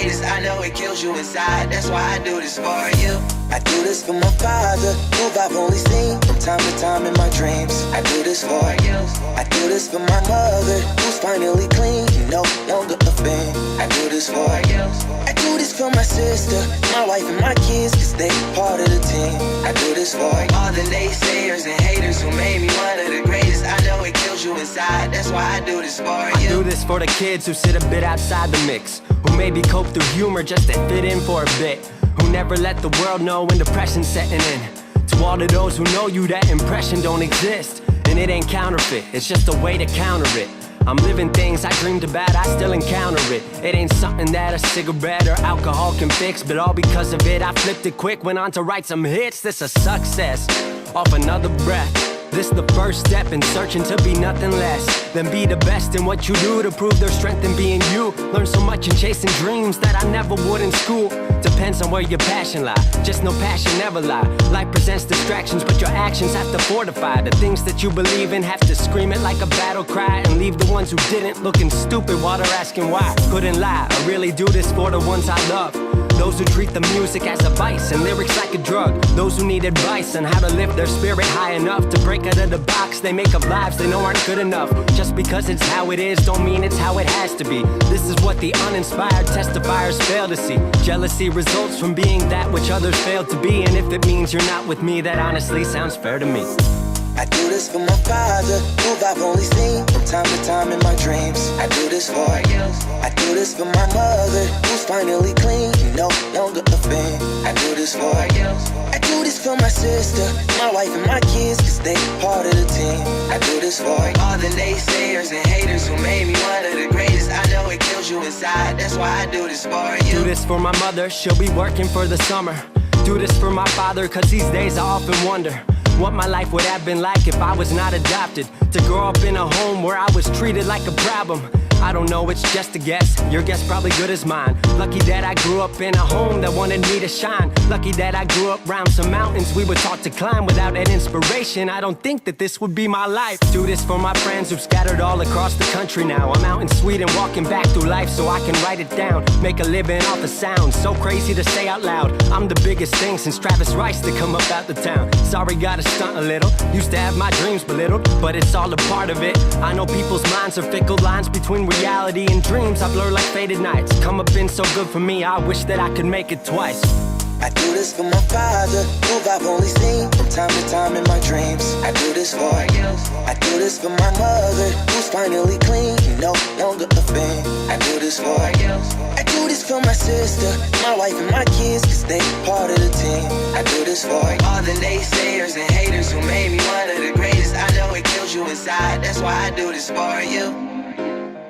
greatest. I know it kills you inside. That's why I do this for you. I do this for my father, who I've only seen from time to time in my dreams. I do this for you. I do this for my mother, who's finally clean, no longer a fan. I do this for you. I do this for my sister, my wife and my kids, cause they part of the team. I do this for all the naysayers and haters who made me one of the greatest. I know it kills you inside. That's why I do this for you. I do this for the kids who sit a bit outside the mix, who maybe cope through humor just to fit in for a bit, who never let the world know when depression's setting in. To all of those who know you, that impression don't exist, and it ain't counterfeit, it's just a way to counter it. I'm living things I dreamed about, I still encounter it. It ain't something that a cigarette or alcohol can fix, but all because of it I flipped it quick, went on to write some hits. This a success, off another breath. This the first step in searching to be nothing less than be the best in what you do, to prove their strength in being you. Learn so much in chasing dreams that I never would in school. Depends on where your passion lie, just no passion never lie. Life presents distractions, but your actions have to fortify the things that you believe in. Have to scream it like a battle cry, and leave the ones who didn't looking stupid while they're asking why. Couldn't lie, I really do this for the ones I love, those who treat the music as a vice and lyrics like a drug, those who need advice on how to lift their spirit high enough to break out of the box they make up lives they know aren't good enough. Just because it's how it is don't mean it's how it has to be. This is what the uninspired testifiers fail to see. Jealousy results from being that which others fail to be, and if it means you're not with me, that honestly sounds fair to me. I do this for my father, who I've only seen from time to time in my dreams. I do this for you. I do this for my mother, who's finally clean, no longer a fan. I do this for you. I do this for my sister, my wife and my kids, cause they part of the team. I do this for all the naysayers and haters who made me one of the greatest. I know it kills you inside. That's why I do this for you. Do this for my mother, she'll be working for the summer. Do this for my father, cause these days I often wonder what my life would have been like if I was not adopted, to grow up in a home where I was treated like a problem. I don't know, it's just a guess. Your guess probably good as mine. Lucky that I grew up in a home that wanted me to shine. Lucky that I grew up around some mountains we were taught to climb. Without that inspiration, I don't think that this would be my life. Do this for my friends who've scattered all across the country now. I'm out in Sweden walking back through life so I can write it down. Make a living off the sound, so crazy to say out loud. I'm the biggest thing since Travis Rice to come up out the town. Sorry, gotta stunt a little. Used to have my dreams belittled, but it's all a part of it. I know people's minds are fickle, lines between reality and dreams I blur like faded nights. Come up been so good for me, I wish that I could make it twice. I do this for my father, who I've only seen from time to time in my dreams. I do this for you. I do this for my mother, who's finally clean, no longer a fan. I do this for you. I do this for my sister, my wife and my kids, cause they part of the team. I do this for all the naysayers and haters who made me one of the greatest. I know it kills you inside. That's why I do this for you.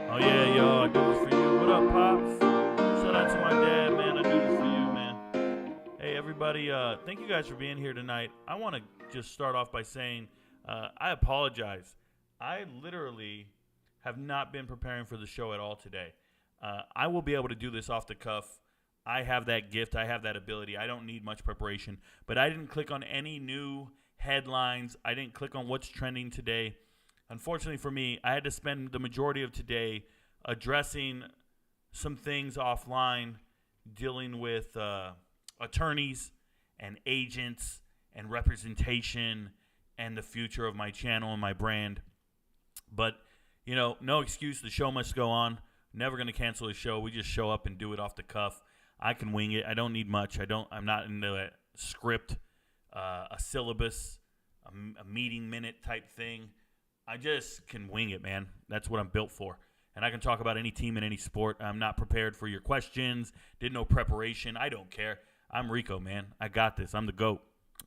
Oh yeah, yo, I do this for you. What up, Pops? Shout out to my dad, man. I do this for you, man. Hey, everybody, thank you guys for being here tonight. I want to just start off by saying I apologize. I literally have not been preparing for the show at all today. I will be able to do this off the cuff. I have that gift. I have that ability. I don't need much preparation. But I didn't click on any new headlines. I didn't click on what's trending today. Unfortunately for me, I had to spend the majority of today addressing some things offline, dealing with attorneys and agents and representation and the future of my channel and my brand. But, you know, no excuse. The show must go on. Never going to cancel a show. We just show up and do it off the cuff. I can wing it. I don't need much. I'm not into a script, a syllabus, a meeting minute type thing. I just can wing it, man. That's what I'm built for. And I can talk about any team in any sport. I'm not prepared for your questions. Did no preparation. I don't care. I'm Rico, man. I got this. I'm the GOAT.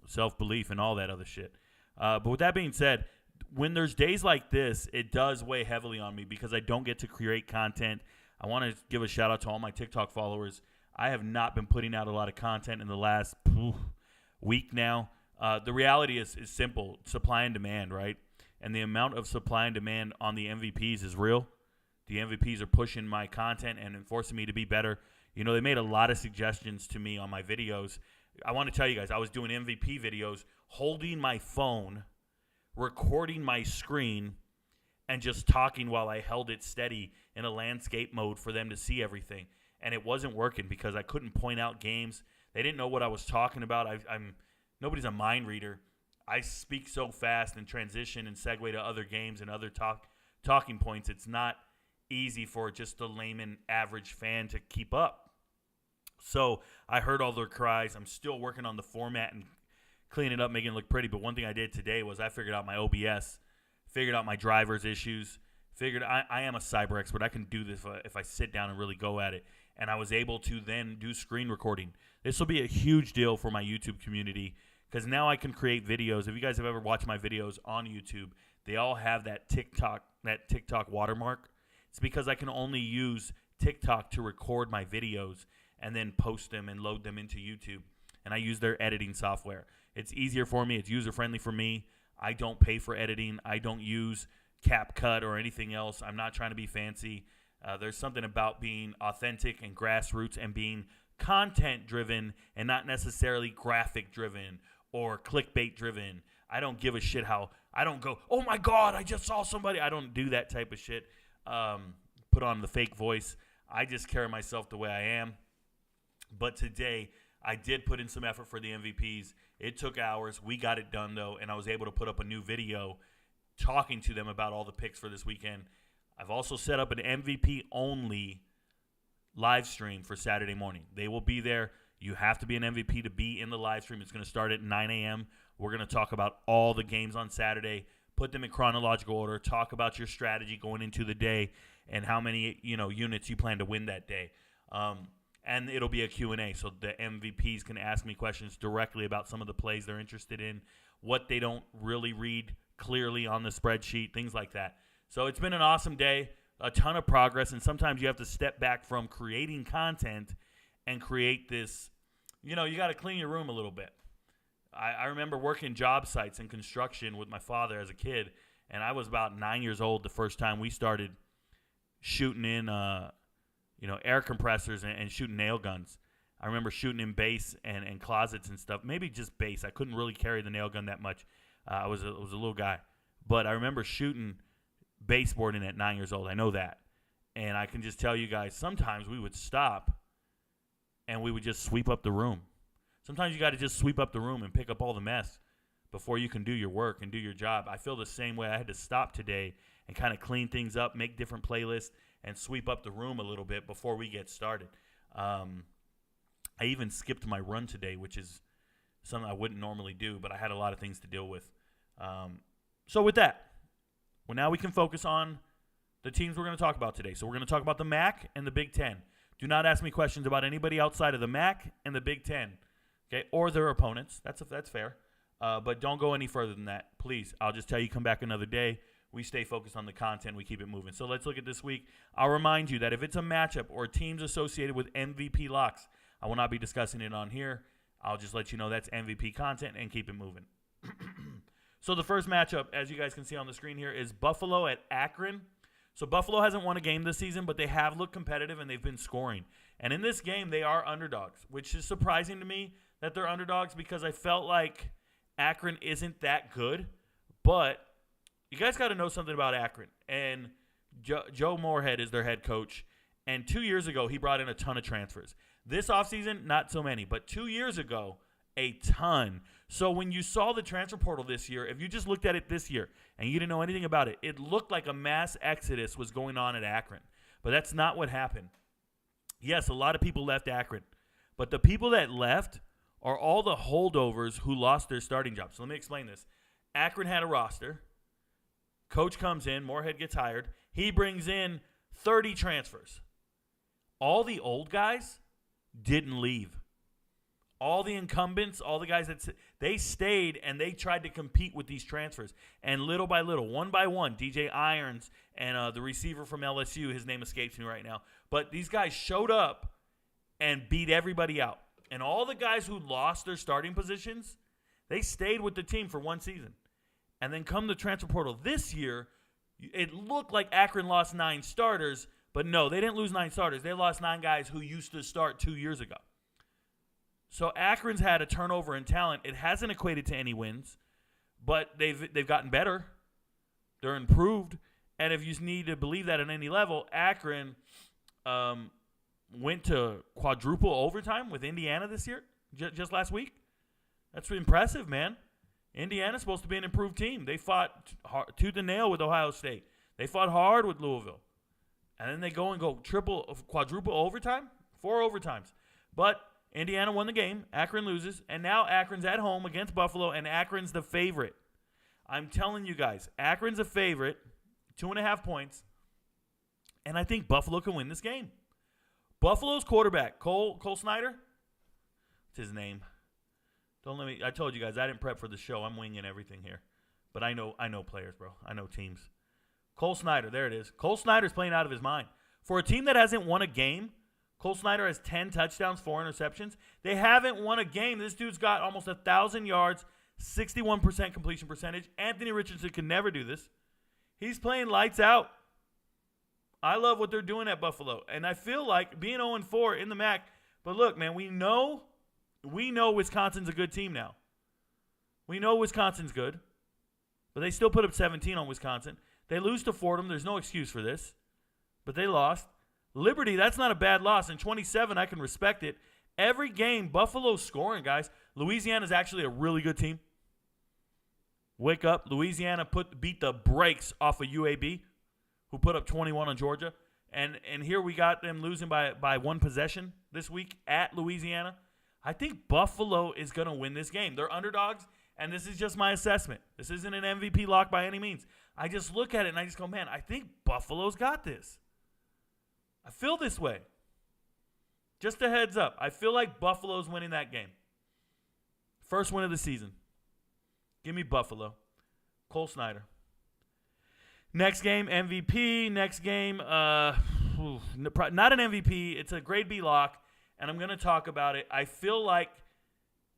Self-belief and all that other shit. But with that being said, when there's days like this, it does weigh heavily on me because I don't get to create content. I want to give a shout out to all my TikTok followers. I have not been putting out a lot of content in the last week now. The reality is simple. Supply and demand, right? And the amount of supply and demand on the MVPs is real. The MVPs are pushing my content and enforcing me to be better. You know, they made a lot of suggestions to me on my videos. I want to tell you guys, I was doing MVP videos, holding my phone, recording my screen, and just talking while I held it steady in a landscape mode for them to see everything. and it wasn't working because I couldn't point out games. They didn't know what I was talking about. Nobody's a mind reader. I speak so fast and transition and segue to other games and other talking points. It's not easy for just a layman average fan to keep up. So I heard all their cries. I'm still working on the format and cleaning it up, making it look pretty. But one thing I did today was I figured out my OBS, figured out my driver's issues, figured I am a cyber expert. I can do this if I sit down and really go at it. And I was able to then do screen recording. This will be a huge deal for my YouTube community because now I can create videos. If you guys have ever watched my videos on YouTube, they all have that TikTok watermark. It's because I can only use TikTok to record my videos and then post them and load them into YouTube. And I use their editing software. It's easier for me. It's user-friendly for me. I don't pay for editing. I don't use CapCut or anything else. I'm not trying to be fancy. There's something about being authentic and grassroots and being content-driven and not necessarily graphic-driven or clickbait-driven. I don't give a shit how – I don't go, oh, my God, I just saw somebody. I don't do that type of shit. Put on the fake voice. I just carry myself the way I am. But today, I did put in some effort for the MVPs. It took hours. We got it done, though, and I was able to put up a new video talking to them about all the picks for this weekend. I've also set up an MVP-only live stream for Saturday morning. They will be there. You have to be an MVP to be in the live stream. It's going to start at 9 a.m. We're going to talk about all the games on Saturday, put them in chronological order, talk about your strategy going into the day and how many units you plan to win that day. And it'll be a Q&A, so the MVPs can ask me questions directly about some of the plays they're interested in, what they don't really read clearly on the spreadsheet, things like that. So it's been an awesome day, a ton of progress, and sometimes you have to step back from creating content and create this, you got to clean your room a little bit. I remember working job sites and construction with my father as a kid, and I was about 9 years old the first time we started shooting in air compressors and shooting nail guns. I remember shooting in base and closets and stuff. Maybe just base. I couldn't really carry the nail gun that much. I was a little guy. But I remember shooting baseboarding at 9 years old. I know that. And I can just tell you guys, sometimes we would stop and we would just sweep up the room. Sometimes you got to just sweep up the room and pick up all the mess before you can do your work and do your job. I feel the same way. I had to stop today and kind of clean things up, make different playlists, and sweep up the room a little bit before we get started. I even skipped my run today, which is something I wouldn't normally do, but I had a lot of things to deal with. So with that, now we can focus on the teams we're going to talk about today. So we're going to talk about the MAC and the Big Ten. Do not ask me questions about anybody outside of the MAC and the Big Ten, okay, or their opponents. That's fair. But don't go any further than that, please. I'll just tell you, come back another day. We stay focused on the content. We keep it moving. So let's look at this week. I'll remind you that if it's a matchup or teams associated with MVP locks, I will not be discussing it on here. I'll just let you know that's MVP content and keep it moving. So the first matchup, as you guys can see on the screen here, is Buffalo at Akron. So Buffalo hasn't won a game this season, but they have looked competitive and they've been scoring. And in this game, they are underdogs, which is surprising to me that they're underdogs because I felt like Akron isn't that good. But you guys got to know something about Akron. And Joe Moorhead is their head coach. And 2 years ago, he brought in a ton of transfers. This offseason, not so many. But 2 years ago, a ton. So when you saw the transfer portal this year, if you just looked at it this year and you didn't know anything about it, it looked like a mass exodus was going on at Akron. But that's not what happened. Yes, a lot of people left Akron. But the people that left are all the holdovers who lost their starting jobs. So let me explain this. Akron had a roster. Coach comes in. Moorhead gets hired. He brings in 30 transfers. All the old guys didn't leave. All the incumbents, all the guys they stayed and they tried to compete with these transfers. And little by little, one by one, DJ Irons and the receiver from LSU, his name escapes me right now. But these guys showed up and beat everybody out. And all the guys who lost their starting positions, they stayed with the team for one season. And then come the transfer portal this year, it looked like Akron lost 9 starters. But no, they didn't lose 9 starters. They lost 9 guys who used to start 2 years ago. So Akron's had a turnover in talent. It hasn't equated to any wins, but they've gotten better. They're improved. And if you need to believe that at any level, Akron went to quadruple overtime with Indiana this year, just last week. That's impressive, man. Indiana's supposed to be an improved team. They fought tooth and nail with Ohio State. They fought hard with Louisville. And then they go quadruple overtime, 4 overtimes. But Indiana won the game. Akron loses. And now Akron's at home against Buffalo, and Akron's the favorite. I'm telling you guys, Akron's a favorite, 2.5 points. And I think Buffalo can win this game. Buffalo's quarterback, Cole Snyder. What's his name? I told you guys, I didn't prep for the show. I'm winging everything here. But I know players, bro. I know teams. Cole Snyder, there it is. Cole Snyder's playing out of his mind. For a team that hasn't won a game, Cole Snyder has 10 touchdowns, 4 interceptions. They haven't won a game. This dude's got almost 1,000 yards, 61% completion percentage. Anthony Richardson could never do this. He's playing lights out. I love what they're doing at Buffalo. And I feel like being 0-4 in the MAC. But look, man, we know Wisconsin's a good team now. We know Wisconsin's good. But they still put up 17 on Wisconsin. They lose to Fordham. There's no excuse for this. But they lost. Liberty, that's not a bad loss. In 27, I can respect it. Every game, Buffalo's scoring, guys. Louisiana's actually a really good team. Wake up. Louisiana beat the brakes off of UAB, who put up 21 on Georgia. And here we got them losing by 1 possession this week at Louisiana. I think Buffalo is going to win this game. They're underdogs, and this is just my assessment. This isn't an MVP lock by any means. I just look at it, and I just go, man, I think Buffalo's got this. I feel this way. Just a heads up. I feel like Buffalo's winning that game. First win of the season. Give me Buffalo. Cole Snyder. Next game, MVP. Next game, not an MVP. It's a grade B lock, and I'm going to talk about it. I feel like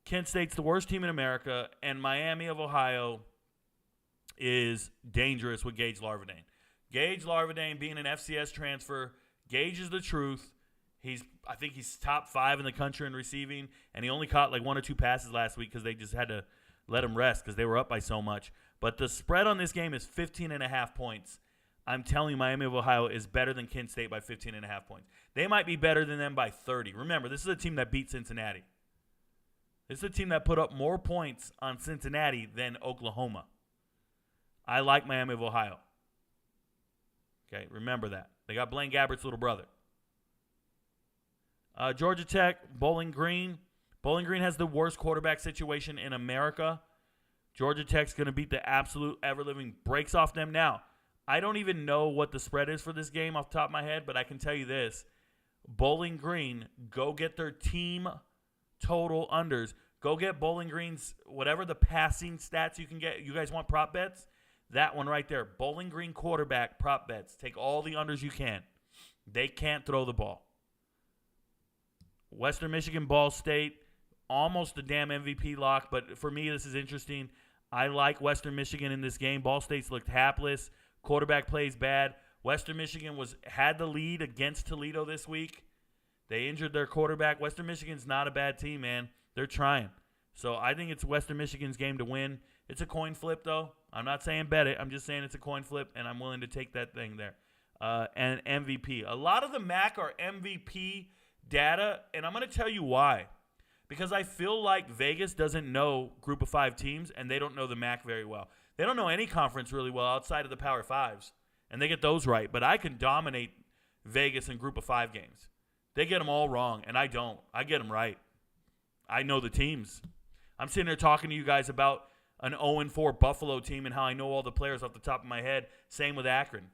Kent State's the worst team in America, and Miami of Ohio is dangerous with Gage Larvadain. Gage Larvadain being an FCS transfer, Gage is the truth. I think he's top 5 in the country in receiving, and he only caught like 1 or 2 passes last week because they just had to let him rest because they were up by so much. But the spread on this game is 15.5 points. I'm telling you, Miami of Ohio is better than Kent State by 15.5 points. They might be better than them by 30. Remember, this is a team that beat Cincinnati. This is a team that put up more points on Cincinnati than Oklahoma. I like Miami of Ohio. Okay, remember that. They got Blaine Gabbert's little brother. Georgia Tech, Bowling Green. Bowling Green has the worst quarterback situation in America. Georgia Tech's going to beat the absolute ever-living brakes off them. Now, I don't even know what the spread is for this game off the top of my head, but I can tell you this. Bowling Green, go get their team total unders. Go get Bowling Green's, whatever the passing stats you can get. You guys want prop bets? That one right there. Bowling Green quarterback prop bets. Take all the unders you can. They can't throw the ball. Western Michigan, Ball State, almost a damn MVP lock, but for me this is interesting. I like Western Michigan in this game. Ball State's looked hapless. Quarterback plays bad. Western Michigan had the lead against Toledo this week. They injured their quarterback. Western Michigan's not a bad team, man. They're trying. So I think it's Western Michigan's game to win. It's a coin flip, though. I'm not saying bet it. I'm just saying it's a coin flip, and I'm willing to take that thing there. And MVP. A lot of the MAC are MVP data, and I'm going to tell you why. Because I feel like Vegas doesn't know Group of 5 teams, and they don't know the MAC very well. They don't know any conference really well outside of the Power 5s, and they get those right. But I can dominate Vegas in Group of 5 games. They get them all wrong, and I don't. I get them right. I know the teams. I'm sitting here talking to you guys about an 0-4 Buffalo team and how I know all the players off the top of my head. Same with Akron.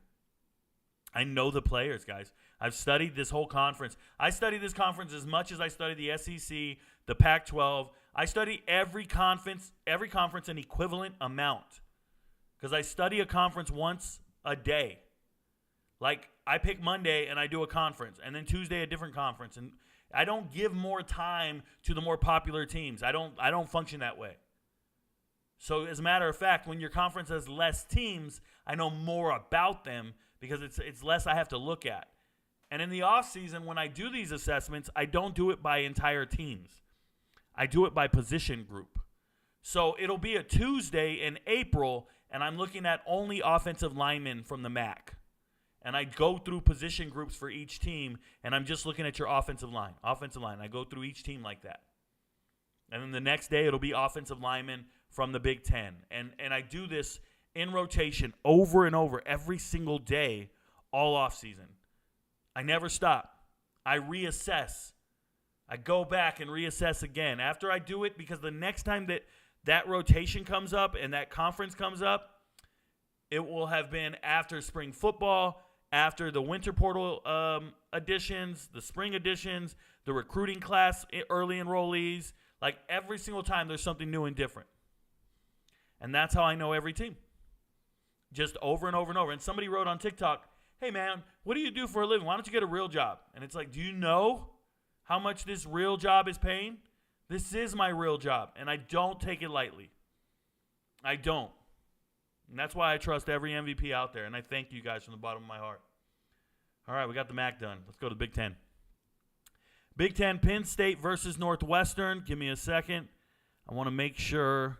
I know the players, guys. I've studied this whole conference. I study this conference as much as I study the SEC, the Pac-12. I study every conference an equivalent amount because I study a conference once a day. Like, I pick Monday and I do a conference, and then Tuesday a different conference. And I don't give more time to the more popular teams. I don't function that way. So as a matter of fact, when your conference has less teams, I know more about them because it's less I have to look at. And in the offseason, when I do these assessments, I don't do it by entire teams. I do it by position group. So it'll be a Tuesday in April, and I'm looking at only offensive linemen from the MAC. and I go through position groups for each team, and I'm just looking at your offensive line. I go through each team like that. And then the next day, it'll be offensive linemen from the Big Ten. And I do this in rotation over and over every single day all offseason. I never stop. I reassess. I go back and reassess again. After I do it, because the next time that rotation comes up and that conference comes up, it will have been after spring football, after the winter portal additions, the spring additions, the recruiting class early enrollees. Like every single time there's something new and different. And that's how I know every team. Just over and over and over. And somebody wrote on TikTok, hey man, what do you do for a living? Why don't you get a real job? And it's like, do you know how much this real job is paying? This is my real job. And I don't take it lightly. I don't. And that's why I trust every MVP out there. And I thank you guys from the bottom of my heart. All right, we got the MAC done. Let's go to the Big Ten. Big Ten, Penn State versus Northwestern. Give me a second. I want to make sure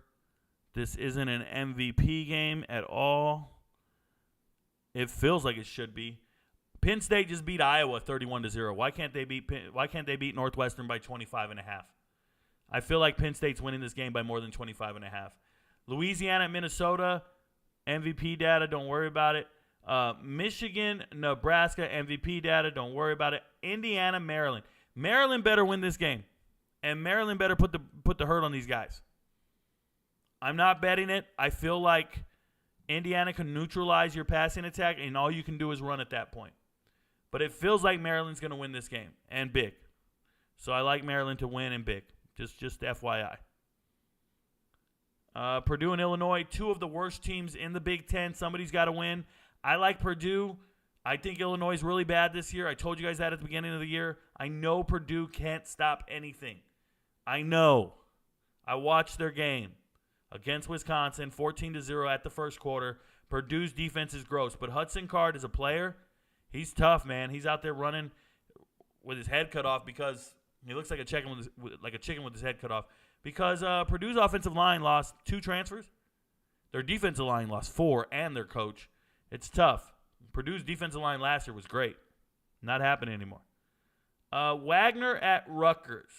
this isn't an MVP game at all. It feels like it should be. Penn State just beat Iowa 31-0. Why can't they beat Northwestern by 25.5? I feel like Penn State's winning this game by more than 25.5. Louisiana at Minnesota, MVP data, don't worry about it. Michigan, Nebraska, MVP data, don't worry about it. Indiana, Maryland. Maryland better win this game. And Maryland better put the hurt on these guys. I'm not betting it. I feel like Indiana can neutralize your passing attack, and all you can do is run at that point. But it feels like Maryland's going to win this game, and big. So I like Maryland to win and big. Just FYI. Purdue and Illinois, two of the worst teams in the Big Ten. Somebody's got to win. I like Purdue. I think Illinois is really bad this year. I told you guys that at the beginning of the year. I know Purdue can't stop anything. I know. I watched their game against Wisconsin, 14-0 at the first quarter. Purdue's defense is gross, but Hudson Card is a player. He's tough, man. He's out there running with his head cut off because he looks like a chicken with his head cut off. Because Purdue's offensive line lost 2 transfers. Their defensive line lost 4 and their coach. It's tough. Purdue's defensive line last year was great. Not happening anymore. Wagner at Rutgers.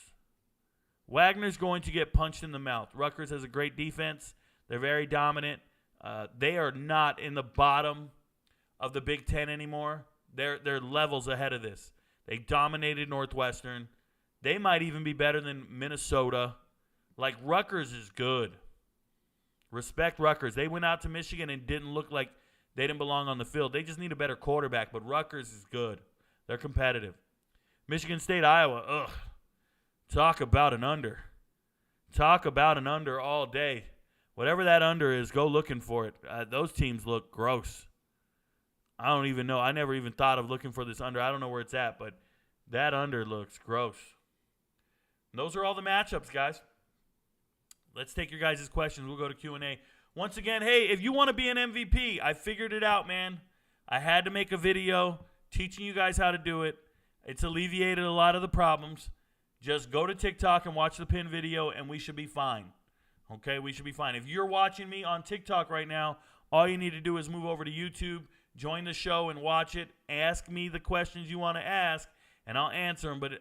Wagner's going to get punched in the mouth. Rutgers has a great defense. They're very dominant. They are not in the bottom of the Big Ten anymore. They're levels ahead of this. They dominated Northwestern. They might even be better than Minnesota. Like, Rutgers is good. Respect Rutgers. They went out to Michigan and didn't look like they didn't belong on the field. They just need a better quarterback, but Rutgers is good. They're competitive. Michigan State, Iowa, ugh. Talk about an under. Talk about an under all day. Whatever that under is, go looking for it. Those teams look gross. I don't even know. I never even thought of looking for this under. I don't know where it's at, but that under looks gross. And those are all the matchups, guys. Let's take your guys' questions. We'll go to Q&A. Once again, hey, if you want to be an MVP, I figured it out, man. I had to make a video teaching you guys how to do it. It's alleviated a lot of the problems. Just go to TikTok and watch the pin video, and we should be fine. Okay, we should be fine. If you're watching me on TikTok right now, all you need to do is move over to YouTube, join the show, and watch it. Ask me the questions you want to ask, and I'll answer them, but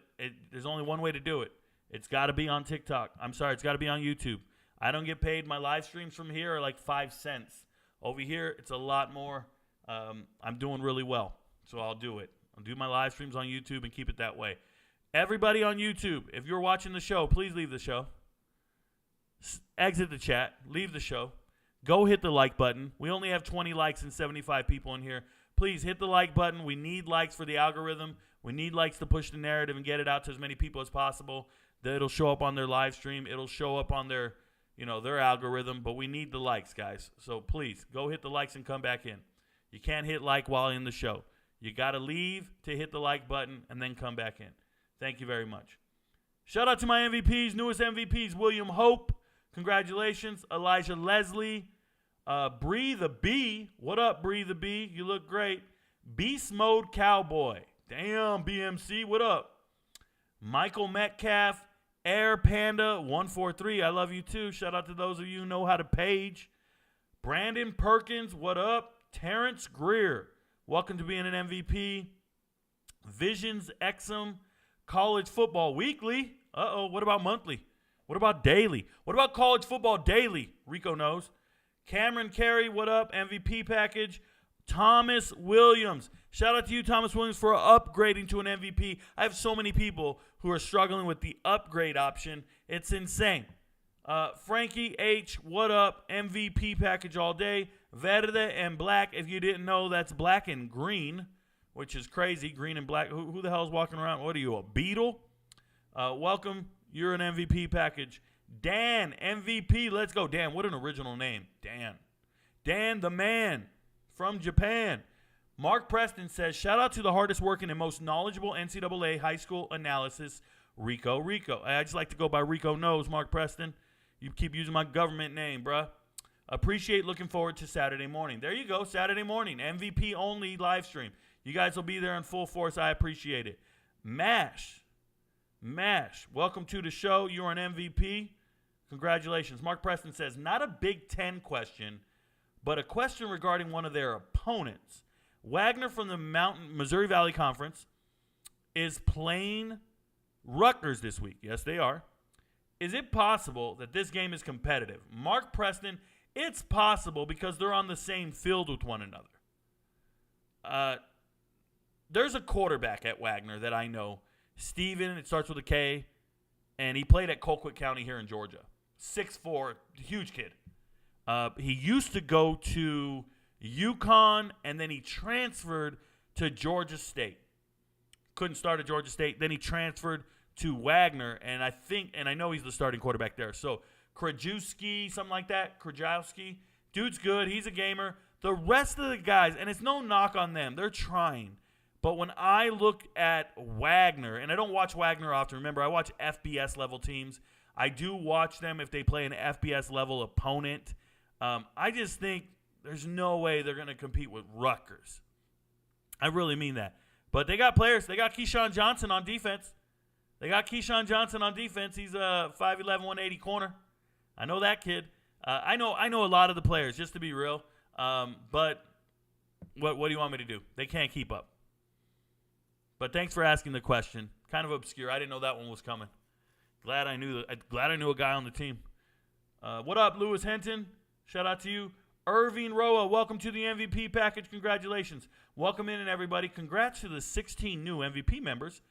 there's only one way to do it. It's got to be on TikTok. I'm sorry, it's got to be on YouTube. I don't get paid. My live streams from here are like 5 cents. Over here, it's a lot more. I'm doing really well, so I'll do it. I'll do my live streams on YouTube and keep it that way. Everybody on YouTube, if you're watching the show, please leave the show. Exit the chat. Leave the show. Go hit the like button. We only have 20 likes and 75 people in here. Please hit the like button. We need likes for the algorithm. We need likes to push the narrative and get it out to as many people as possible. That it'll show up on their live stream. It'll show up on their, their algorithm. But we need the likes, guys. So please go hit the likes and come back in. You can't hit like while in the show. You got to leave to hit the like button and then come back in. Thank you very much. Shout out to my MVPs, newest MVPs, William Hope. Congratulations. Elijah Leslie. Bree the Bee. What up, Bree the Bee? You look great. Beast Mode Cowboy. Damn, BMC. What up? Michael Metcalf. Air Panda 143. I love you too. Shout out to those of you who know how to page. Brandon Perkins. What up? Terrence Greer. welcome to being an MVP. Visions Exum College Football Weekly. What about monthly? What about daily? What about college football daily? Rico Knows. Cameron Carey, what up? MVP package. Thomas Williams. Shout out to you, Thomas Williams, for upgrading to an MVP. I have so many people who are struggling with the upgrade option. It's insane. Frankie H, what up? MVP package all day. Verde and black. If you didn't know, that's black and green, which is crazy. Green and black. Who the hell is walking around? What are you, a beetle? Welcome. You're an MVP package. Dan, MVP. Let's go. Dan, what an original name. Dan. Dan the man from Japan. Mark Preston says, shout out to the hardest working and most knowledgeable NCAA high school analysis, Rico. I just like to go by Rico Knows, Mark Preston. You keep using my government name, bruh. Appreciate, looking forward to Saturday morning. There you go, Saturday morning. MVP only live stream. You guys will be there in full force. I appreciate it. Mash, welcome to the show. You're an MVP. Congratulations. Mark Preston says, not a Big Ten question, but a question regarding one of their opponents. Wagner from the Missouri Valley Conference is playing Rutgers this week. Yes, they are. Is it possible that this game is competitive? Mark Preston, it's possible because they're on the same field with one another. There's a quarterback at Wagner that I know. Steven, it starts with a K, and he played at Colquitt County here in Georgia. 6'4", huge kid. He used to go to UConn, and then he transferred to Georgia State. Couldn't start at Georgia State. Then he transferred to Wagner, and I know he's the starting quarterback there. So Krajewski, something like that, Krajewski. Dude's good. He's a gamer. The rest of the guys, and it's no knock on them. They're trying. But when I look at Wagner, and I don't watch Wagner often. Remember, I watch FBS level teams. I do watch them if they play an FBS level opponent. I just think there's no way they're going to compete with Rutgers. I really mean that. But they got players. They got Keyshawn Johnson on defense. He's a 5'11", 180 corner. I know that kid. I know a lot of the players, just to be real. But what do you want me to do? They can't keep up. But thanks for asking the question. Kind of obscure. I didn't know that one was coming. Glad I knew a guy on the team. What up, Lewis Henton? Shout out to you. Irving Roa, welcome to the MVP package. Congratulations. Welcome in, everybody. Congrats to the 16 new MVP members.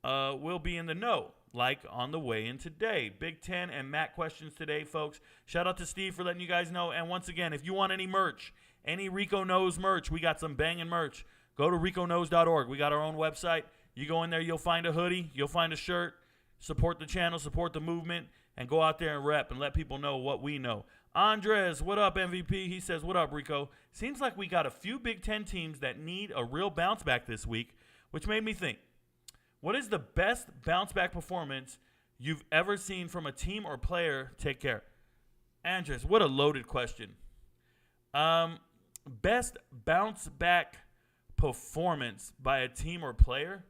Will be in the know, like on the way in today. Big Ten and Matt questions today, folks. Shout out to Steve for letting you guys know. And once again, if you want any merch, any Rico Knows merch, we got some banging merch. Go to ricoknows.org. We got our own website. You go in there, you'll find a hoodie, you'll find a shirt. Support the channel, support the movement, and go out there and rep and let people know what we know. Andres, what up, MVP? He says, what up, Rico? Seems like we got a few Big Ten teams that need a real bounce back this week, which made me think, what is the best bounce back performance you've ever seen from a team or player? Take care. Andres, what a loaded question. Best bounce back performance by a team or player?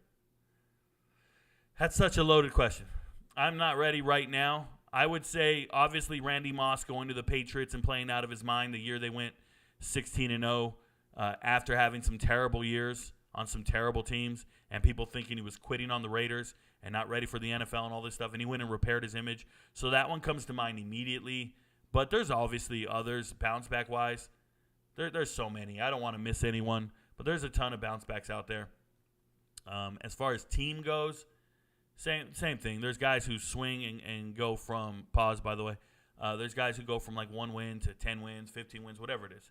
That's such a loaded question. I'm not ready right now. I would say, obviously, Randy Moss going to the Patriots and playing out of his mind the year they went 16-0 after having some terrible years on some terrible teams and people thinking he was quitting on the Raiders and not ready for the NFL and all this stuff, and he went and repaired his image. So that one comes to mind immediately. But there's obviously others, bounce back-wise. There's so many. I don't want to miss anyone, but there's a ton of bounce backs out there. As far as team goes, same thing. There's guys who swing and go from, pause by the way, there's guys who go from like 1 win to 10 wins, 15 wins, whatever it is.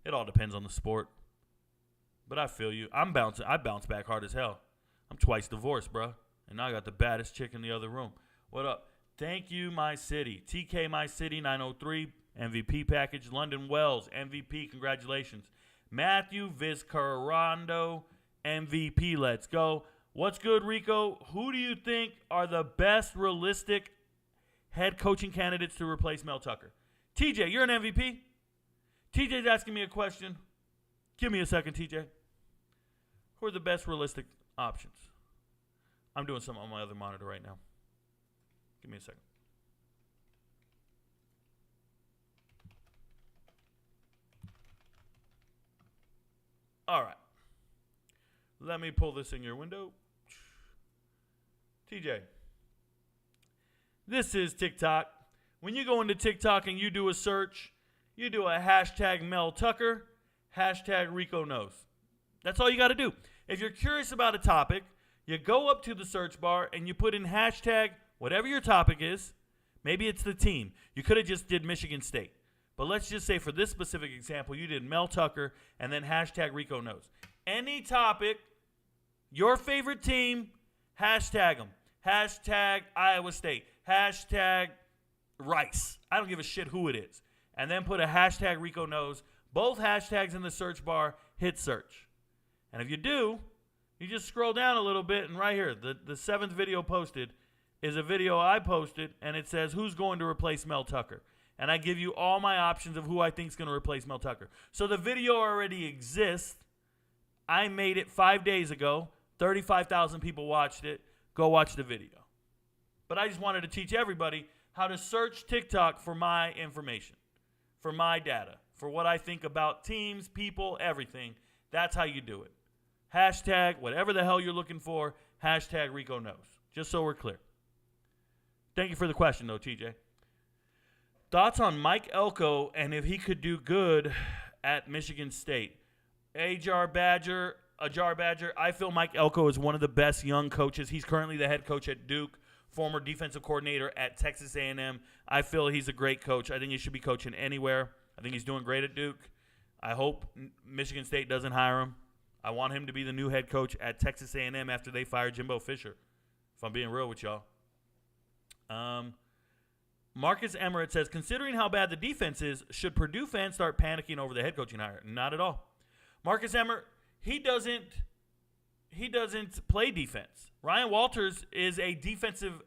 It all depends on the sport. But I feel you. I bounce back hard as hell. I'm twice divorced, bro. And now I got the baddest chick in the other room. What up? Thank you, My City. TK My City 903, MVP package. London Wells, MVP, congratulations. Matthew Vizcarrando, MVP, let's go. What's good, Rico? Who do you think are the best realistic head coaching candidates to replace Mel Tucker? TJ, you're an MVP. TJ's asking me a question. Give me a second, TJ. Who are the best realistic options? I'm doing something on my other monitor right now. Give me a second. All right. Let me pull this in your window. TJ. This is TikTok. When you go into TikTok and you do a search, you do a hashtag Mel Tucker, hashtag Rico Knows. That's all you got to do. If you're curious about a topic, you go up to the search bar and you put in hashtag whatever your topic is. Maybe it's the team. You could have just did Michigan State. But let's just say for this specific example, you did Mel Tucker and then hashtag Rico Knows. Any topic, your favorite team, hashtag them. Hashtag Iowa State. Hashtag Rice. I don't give a shit who it is. And then put a hashtag Rico Knows. Both hashtags in the search bar, hit search. And if you do, you just scroll down a little bit, and right here, the seventh video posted is a video I posted, and it says, who's going to replace Mel Tucker? And I give you all my options of who I think is going to replace Mel Tucker. So the video already exists. I made it 5 days ago. 35,000 people watched it. Go watch the video. But I just wanted to teach everybody how to search TikTok for my information, for my data, for what I think about teams, people, everything. That's how you do it. Hashtag whatever the hell you're looking for, hashtag Rico Knows. Just so we're clear. Thank you for the question, though, TJ. Thoughts on Mike Elko and if he could do good at Michigan State? Ajar Badger, I feel Mike Elko is one of the best young coaches. He's currently the head coach at Duke, former defensive coordinator at Texas A&M. I feel he's a great coach. I think he should be coaching anywhere. I think he's doing great at Duke. I hope Michigan State doesn't hire him. I want him to be the new head coach at Texas A&M after they fire Jimbo Fisher, if I'm being real with y'all. Marcus Emmerich says, considering how bad the defense is, should Purdue fans start panicking over the head coaching hire? Not at all. Marcus Emmerich, he doesn't play defense. Ryan Walters is a defensive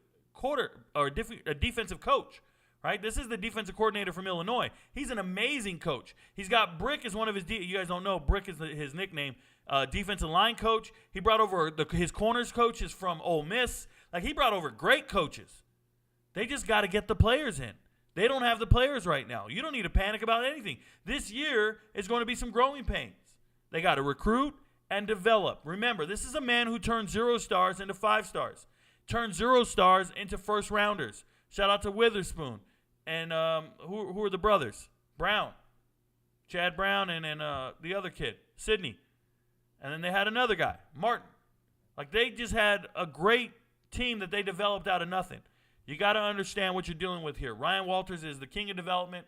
defensive coach, right? This is the defensive coordinator from Illinois. He's an amazing coach. He's got Brick as one of his you guys don't know, Brick is his nickname. Defensive line coach. He brought over his corners coaches from Ole Miss. Like, he brought over great coaches. They just got to get the players in. They don't have the players right now. You don't need to panic about anything. This year is going to be some growing pains. They got to recruit and develop. Remember, this is a man who turned 0 stars into 5 stars. Turned 0 stars into first rounders. Shout out to Witherspoon. And who are the brothers? Brown. Chad Brown and the other kid, Sidney. And then they had another guy, Martin. Like, they just had a great team that they developed out of nothing. You got to understand what you're dealing with here. Ryan Walters is the king of development.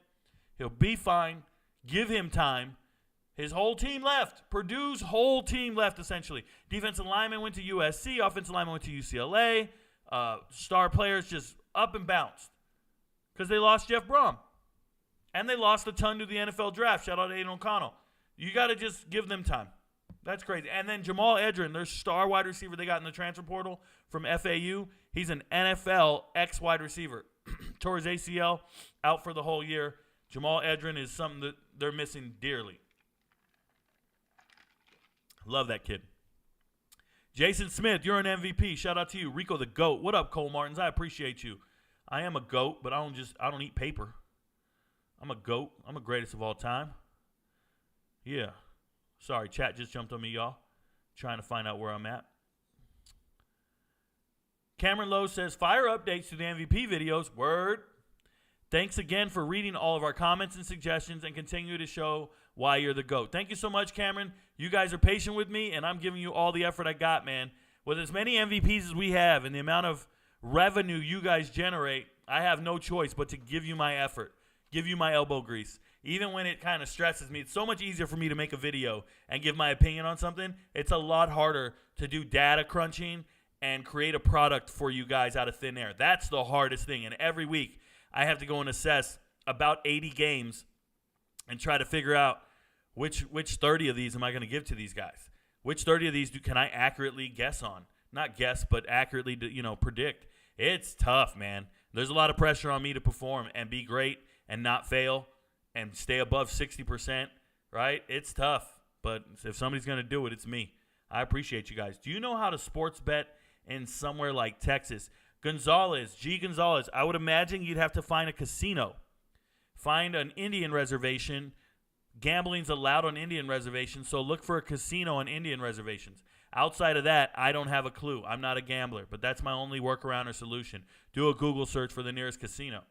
He'll be fine. Give him time. His whole team left. Purdue's whole team left, essentially. Defensive lineman went to USC. Offensive lineman went to UCLA. Star players just up and bounced because they lost Jeff Brom. And they lost a ton to the NFL draft. Shout out to Aiden O'Connell. You got to just give them time. That's crazy. And then Jamal Edrin, their star wide receiver they got in the transfer portal from FAU. He's an NFL ex-wide receiver. Tore his ACL, out for the whole year. Jamal Edrin is something that they're missing dearly. Love that kid. Jason Smith, you're an MVP. Shout out to you. Rico the GOAT. What up, Cole Martins? I appreciate you. I am a GOAT, but I don't eat paper. I'm a GOAT. I'm the greatest of all time. Yeah. Sorry, chat just jumped on me, y'all. Trying to find out where I'm at. Cameron Lowe says, fire updates to the MVP videos. Word. Thanks again for reading all of our comments and suggestions and continue to show why you're the GOAT. Thank you so much, Cameron. You guys are patient with me, and I'm giving you all the effort I got, man. With as many MVPs as we have and the amount of revenue you guys generate, I have no choice but to give you my effort, give you my elbow grease. Even when it kind of stresses me, it's so much easier for me to make a video and give my opinion on something. It's a lot harder to do data crunching and create a product for you guys out of thin air. That's the hardest thing. And every week I have to go and assess about 80 games and try to figure out which 30 of these am I going to give to these guys. Which 30 of these can I accurately guess on? Not guess, but accurately predict. It's tough, man. There's a lot of pressure on me to perform and be great and not fail and stay above 60%, right? It's tough, but if somebody's going to do it, it's me. I appreciate you guys. Do you know how to sports bet in somewhere like Texas? Gonzalez, I would imagine you'd have to find a casino. Find an Indian reservation. Gambling's allowed on Indian reservations, so look for a casino on Indian reservations. Outside of that, I don't have a clue. I'm not a gambler, but that's my only workaround or solution. Do a Google search for the nearest casino.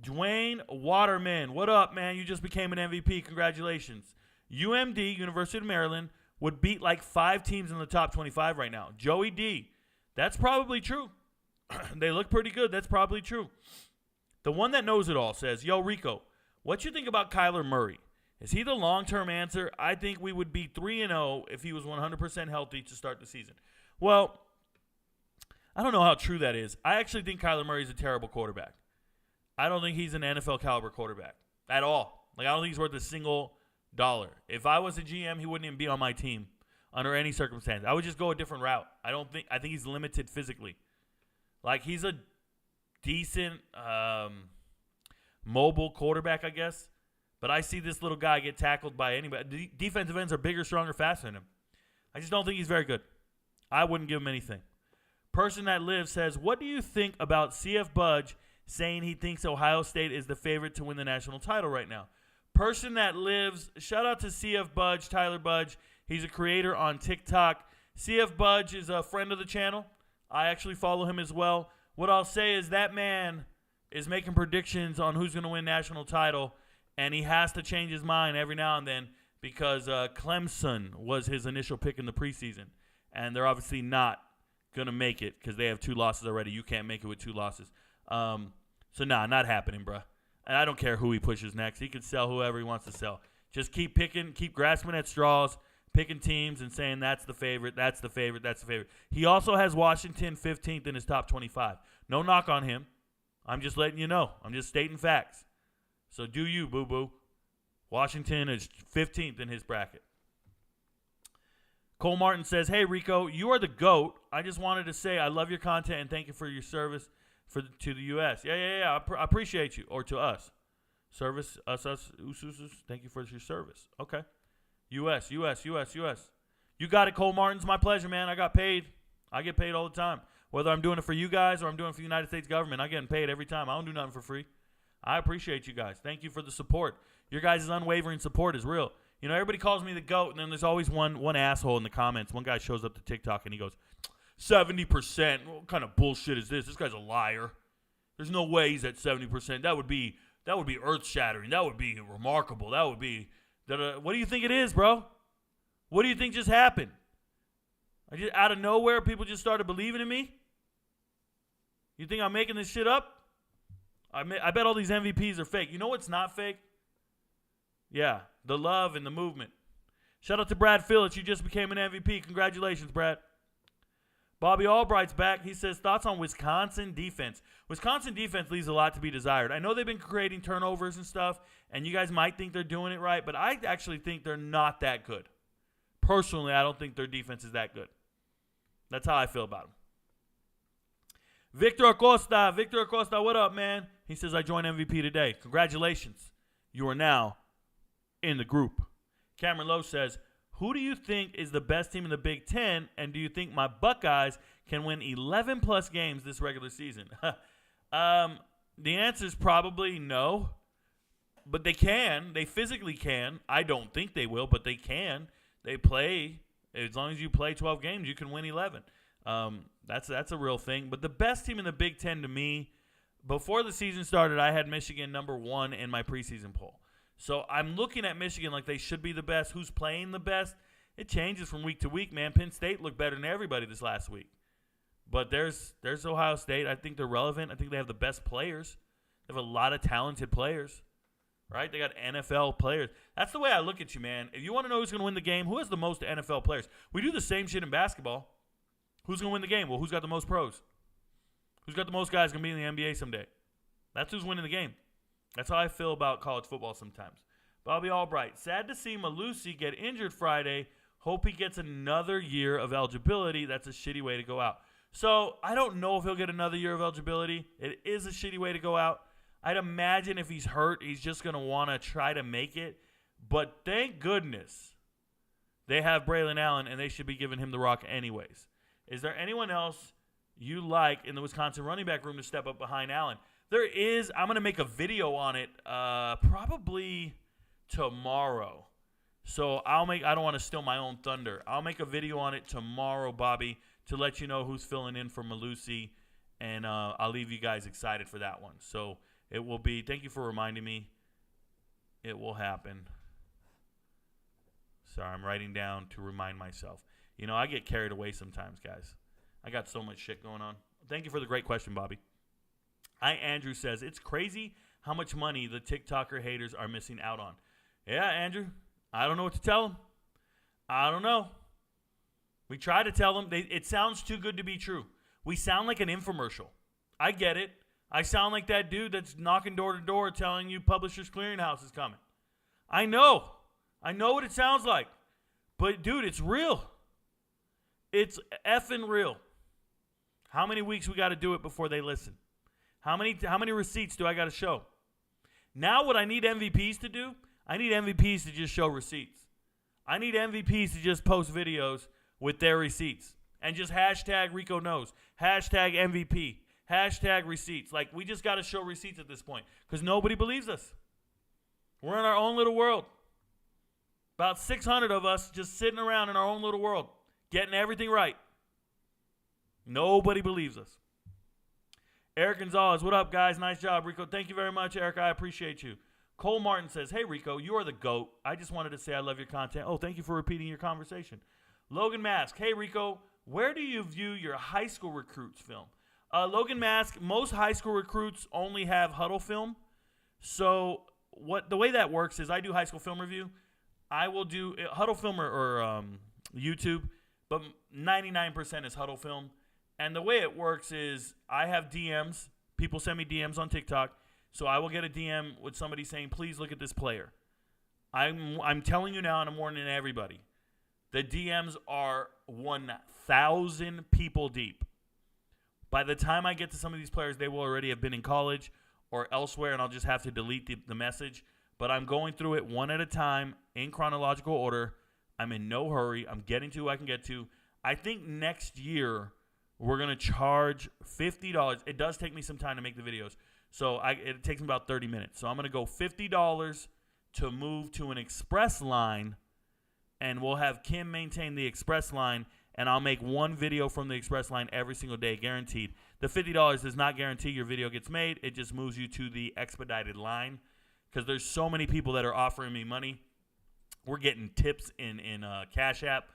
Dwayne Waterman, what up, man? You just became an MVP. Congratulations. UMD, University of Maryland, would beat like 5 teams in the top 25 right now. Joey D, that's probably true. They look pretty good. That's probably true. The one that knows it all says, yo, Rico, what you think about Kyler Murray? Is he the long-term answer? I think we would be 3-0 if he was 100% healthy to start the season. Well, I don't know how true that is. I actually think Kyler Murray is a terrible quarterback. I don't think he's an NFL caliber quarterback at all. Like, I don't think he's worth a single dollar. If I was a GM, he wouldn't even be on my team under any circumstance. I would just go a different route. I think he's limited physically. Like, he's a decent mobile quarterback, I guess. But I see this little guy get tackled by anybody. Defensive ends are bigger, stronger, faster than him. I just don't think he's very good. I wouldn't give him anything. Person that lives says, what do you think about CF Budge saying he thinks Ohio State is the favorite to win the national title right now? Person that lives, shout out to CF Budge, Tyler Budge. He's a creator on TikTok. CF Budge is a friend of the channel. I actually follow him as well. What I'll say is that man is making predictions on who's going to win national title, and he has to change his mind every now and then because Clemson was his initial pick in the preseason, and they're obviously not going to make it because they have 2 losses already. You can't make it with 2 losses. So, not happening, bruh. And I don't care who he pushes next. He can sell whoever he wants to sell. Just keep picking, keep grasping at straws, picking teams and saying that's the favorite, that's the favorite, that's the favorite. He also has Washington 15th in his top 25. No knock on him. I'm just letting you know. I'm just stating facts. So do you, boo-boo. Washington is 15th in his bracket. Cole Martin says, hey, Rico, you are the GOAT. I just wanted to say I love your content and thank you for your service to the U.S. Yeah. I appreciate you. Or to us. Service, us, thank you for your service. Okay. U.S. You got it, Cole Martin. It's my pleasure, man. I got paid. I get paid all the time. Whether I'm doing it for you guys or I'm doing it for the United States government, I'm getting paid every time. I don't do nothing for free. I appreciate you guys. Thank you for the support. Your guys' unwavering support is real. You know, everybody calls me the GOAT, and then there's always one asshole in the comments. One guy shows up to TikTok, and he goes, 70%. What kind of bullshit is this? This guy's a liar. There's no way he's at 70%. That would be earth-shattering. That would be remarkable. That would be what do you think it is, bro? What do you think just happened? Out of nowhere, people just started believing in me? You think I'm making this shit up? I bet all these MVPs are fake. You know what's not fake? Yeah, the love and the movement. Shout out to Brad Phillips. You just became an MVP. Congratulations, Brad. Bobby Albright's back. He says, thoughts on Wisconsin defense. Wisconsin defense leaves a lot to be desired. I know they've been creating turnovers and stuff, and you guys might think they're doing it right, but I actually think they're not that good. Personally, I don't think their defense is that good. That's how I feel about them. Victor Acosta, what up, man? He says, I joined MVP today. Congratulations. You are now in the group. Cameron Lowe says, who do you think is the best team in the Big Ten, and do you think my Buckeyes can win 11-plus games this regular season? The answer is probably no, but they can. They physically can. I don't think they will, but they can. They play. As long as you play 12 games, you can win 11. That's a real thing. But the best team in the Big Ten to me, before the season started, I had Michigan number 1 in my preseason poll. So I'm looking at Michigan like they should be the best. Who's playing the best? It changes from week to week, man. Penn State looked better than everybody this last week. But there's Ohio State. I think they're relevant. I think they have the best players. They have a lot of talented players, right? They got NFL players. That's the way I look at you, man. If you want to know who's going to win the game, who has the most NFL players? We do the same shit in basketball. Who's going to win the game? Well, who's got the most pros? Who's got the most guys going to be in the NBA someday? That's who's winning the game. That's how I feel about college football sometimes. Bobby Albright, sad to see Malusi get injured Friday. Hope he gets another year of eligibility. That's a shitty way to go out. So I don't know if he'll get another year of eligibility. It is a shitty way to go out. I'd imagine if he's hurt, he's just going to want to try to make it. But thank goodness they have Braylon Allen, and they should be giving him the rock anyways. Is there anyone else you like in the Wisconsin running back room to step up behind Allen? There is. I'm going to make a video on it probably tomorrow. So I don't want to steal my own thunder. I'll make a video on it tomorrow, Bobby, to let you know who's filling in for Malusi, and I'll leave you guys excited for that one. So it will be, thank you for reminding me. It will happen. Sorry, I'm writing down to remind myself. You know, I get carried away sometimes, guys. I got so much shit going on. Thank you for the great question, Bobby. Andrew says, it's crazy how much money the TikToker haters are missing out on. Yeah, Andrew, I don't know what to tell them. I don't know. We try to tell them. It sounds too good to be true. We sound like an infomercial. I get it. I sound like that dude that's knocking door to door telling you Publishers Clearinghouse is coming. I know. I know what it sounds like. But, dude, it's real. It's effing real. How many weeks we got to do it before they listen? How many receipts do I got to show? Now what I need MVPs to do, I need MVPs to just show receipts. I need MVPs to just post videos with their receipts. And just hashtag Rico Knows. Hashtag MVP. Hashtag receipts. Like, we just got to show receipts at this point. Because nobody believes us. We're in our own little world. About 600 of us just sitting around in our own little world. Getting everything right. Nobody believes us. Eric Gonzalez, what up, guys? Nice job, Rico. Thank you very much, Eric. I appreciate you. Cole Martin says, hey, Rico, you are the GOAT. I just wanted to say I love your content. Oh, thank you for repeating your conversation. Logan Mask, hey, Rico, where do you view your high school recruits film? Logan Mask, most high school recruits only have Huddle film. So the way that works is I do high school film review. I will do Huddle film or YouTube, but 99% is Huddle film. And the way it works is I have DMs. People send me DMs on TikTok. So I will get a DM with somebody saying, please look at this player. I'm telling you now, and I'm warning everybody. The DMs are 1,000 people deep. By the time I get to some of these players, they will already have been in college or elsewhere, and I'll just have to delete the message. But I'm going through it one at a time in chronological order. I'm in no hurry. I'm getting to who I can get to. I think next year we're going to charge $50. It does take me some time to make the videos. So it takes me about 30 minutes. So I'm going to go $50 to move to an express line, and we'll have Kim maintain the express line, and I'll make one video from the express line every single day, guaranteed. The $50 does not guarantee your video gets made. It just moves you to the expedited line because there's so many people that are offering me money. We're getting tips in Cash App,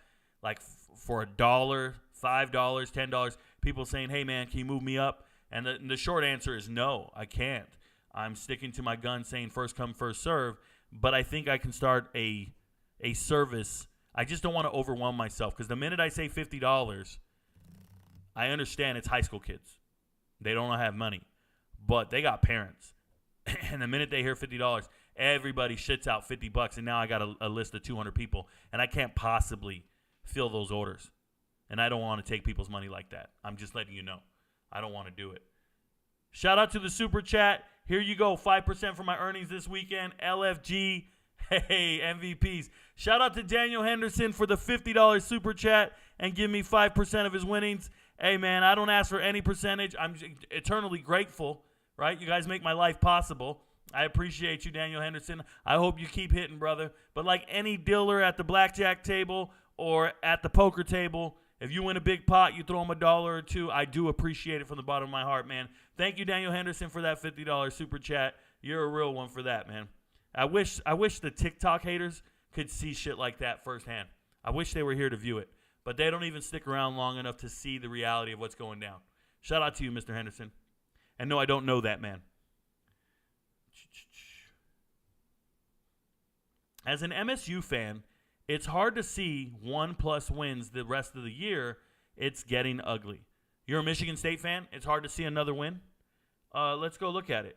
like for $1, $5, $10. People saying, hey, man, can you move me up? And the short answer is no, I can't. I'm sticking to my gun saying first come, first serve. But I think I can start a service. I just don't want to overwhelm myself because the minute I say $50, I understand it's high school kids. They don't have money. But they got parents. And the minute they hear $50, everybody shits out $50. And now I got a list of 200 people. And I can't possibly fill those orders. And I don't want to take people's money like that. I'm just letting you know. I don't want to do it. Shout out to the super chat. Here you go. 5% for my earnings this weekend. LFG. Hey, MVPs. Shout out to Daniel Henderson for the $50 super chat and give me 5% of his winnings. Hey, man, I don't ask for any percentage. I'm eternally grateful, right? You guys make my life possible. I appreciate you, Daniel Henderson. I hope you keep hitting, brother. But like any dealer at the blackjack table or at the poker table, if you win a big pot, you throw him $1 or $2. I do appreciate it from the bottom of my heart, man. Thank you, Daniel Henderson, for that $50 super chat. You're a real one for that, man. I wish the TikTok haters could see shit like that firsthand. I wish they were here to view it. But they don't even stick around long enough to see the reality of what's going down. Shout out to you, Mr. Henderson. And no, I don't know that man. As an MSU fan, it's hard to see 1+ wins the rest of the year. It's getting ugly. You're a Michigan State fan? It's hard to see another win? Let's go look at it.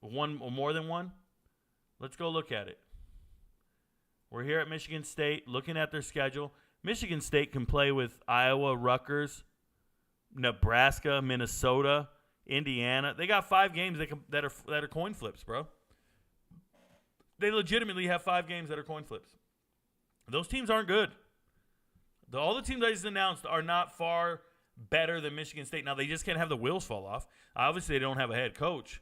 One or more than one? Let's go look at it. We're here at Michigan State looking at their schedule. Michigan State can play with Iowa, Rutgers, Nebraska, Minnesota, Indiana. They got 5 games that are coin flips, bro. They legitimately have 5 games that are coin flips. Those teams aren't good. All the teams I just announced are not far better than Michigan State. Now, they just can't have the wheels fall off. Obviously, they don't have a head coach.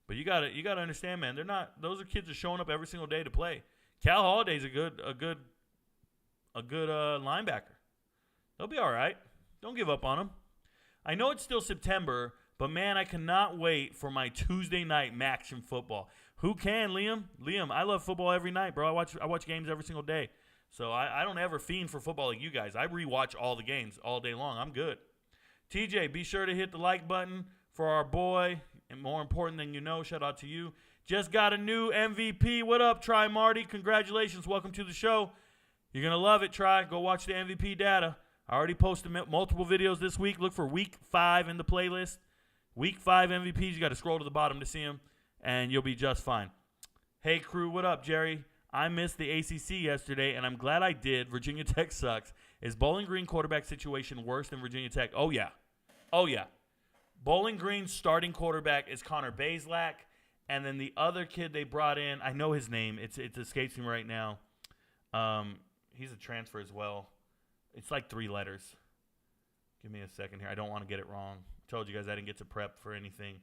But you gotta understand, man, they're not. Those are kids are showing up every single day to play. Cal Holiday's a good linebacker. They'll be all right. Don't give up on them. I know it's still September, but man, I cannot wait for my Tuesday night action football. Who can, Liam? Liam, I love football every night, bro. I watch games every single day. So I don't ever fiend for football like you guys. I rewatch all the games all day long. I'm good. TJ, be sure to hit the like button for our boy. And more important than you know, shout out to you. Just got a new MVP. What up, Try Marty? Congratulations. Welcome to the show. You're going to love it, Try. Go watch the MVP data. I already posted multiple videos this week. Look for Week 5 in the playlist. Week 5 MVPs. You got to scroll to the bottom to see them, and you'll be just fine. Hey, crew. What up, Jerry? I missed the ACC yesterday, and I'm glad I did. Virginia Tech sucks. Is Bowling Green quarterback situation worse than Virginia Tech? Oh, yeah. Oh, yeah. Bowling Green's starting quarterback is Connor Bazelak, and then the other kid they brought in, I know his name. It escapes me right now. He's a transfer as well. It's like 3 letters. Give me a second here. I don't want to get it wrong. I told you guys I didn't get to prep for anything,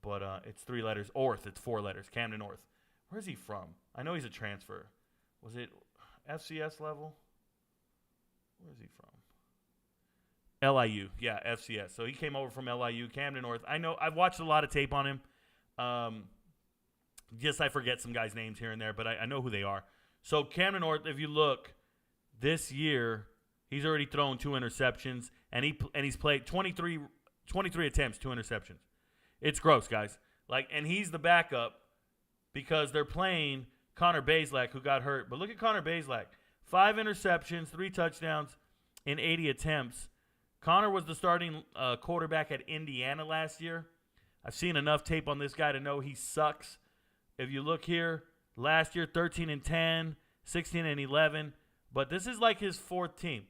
but it's 3 letters. Orth, it's 4 letters. Camden Orth. Where's he from? I know he's a transfer. Was it FCS level? Where is he from? LIU. Yeah, FCS. So he came over from LIU, Camden North. I know I've watched a lot of tape on him. Just I forget some guys' names here and there, but I know who they are. So Camden North, if you look, this year he's already thrown 2 interceptions, and he's played 23 attempts, 2 interceptions. It's gross, guys. And he's the backup because they're playing Connor Bazelak, who got hurt. But look at Connor Bazelak. 5 interceptions, 3 touchdowns in 80 attempts. Connor was the starting quarterback at Indiana last year. I've seen enough tape on this guy to know he sucks. If you look here, last year 13-10, 16-11, but this is like his 4th team.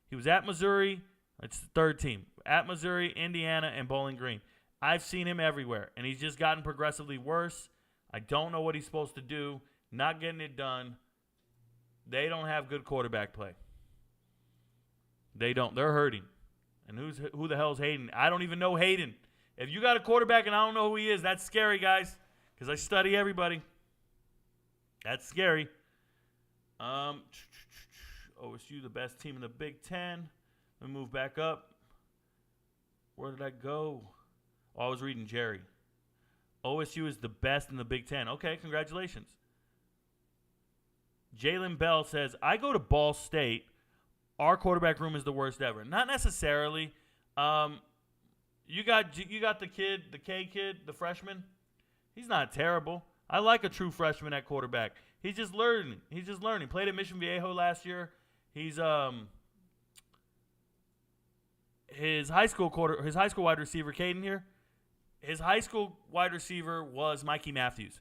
He was at Missouri. It's the 3rd team. At Missouri, Indiana, and Bowling Green. I've seen him everywhere, and he's just gotten progressively worse. I don't know what he's supposed to do. Not getting it done. They don't have good quarterback play. They don't. They're hurting. And who the hell's Hayden? I don't even know Hayden. If you got a quarterback and I don't know who he is, that's scary, guys, because I study everybody. That's scary. OSU, the best team in the Big Ten. Let me move back up. Where did I go? Oh, I was reading Jerry. OSU is the best in the Big Ten. Okay, congratulations. Jalen Bell says, I go to Ball State. Our quarterback room is the worst ever. Not necessarily. You got the kid, the K kid, the freshman. He's not terrible. I like a true freshman at quarterback. He's just learning. Played at Mission Viejo last year. He's his high school wide receiver, Caden here. His high school wide receiver was Mikey Matthews,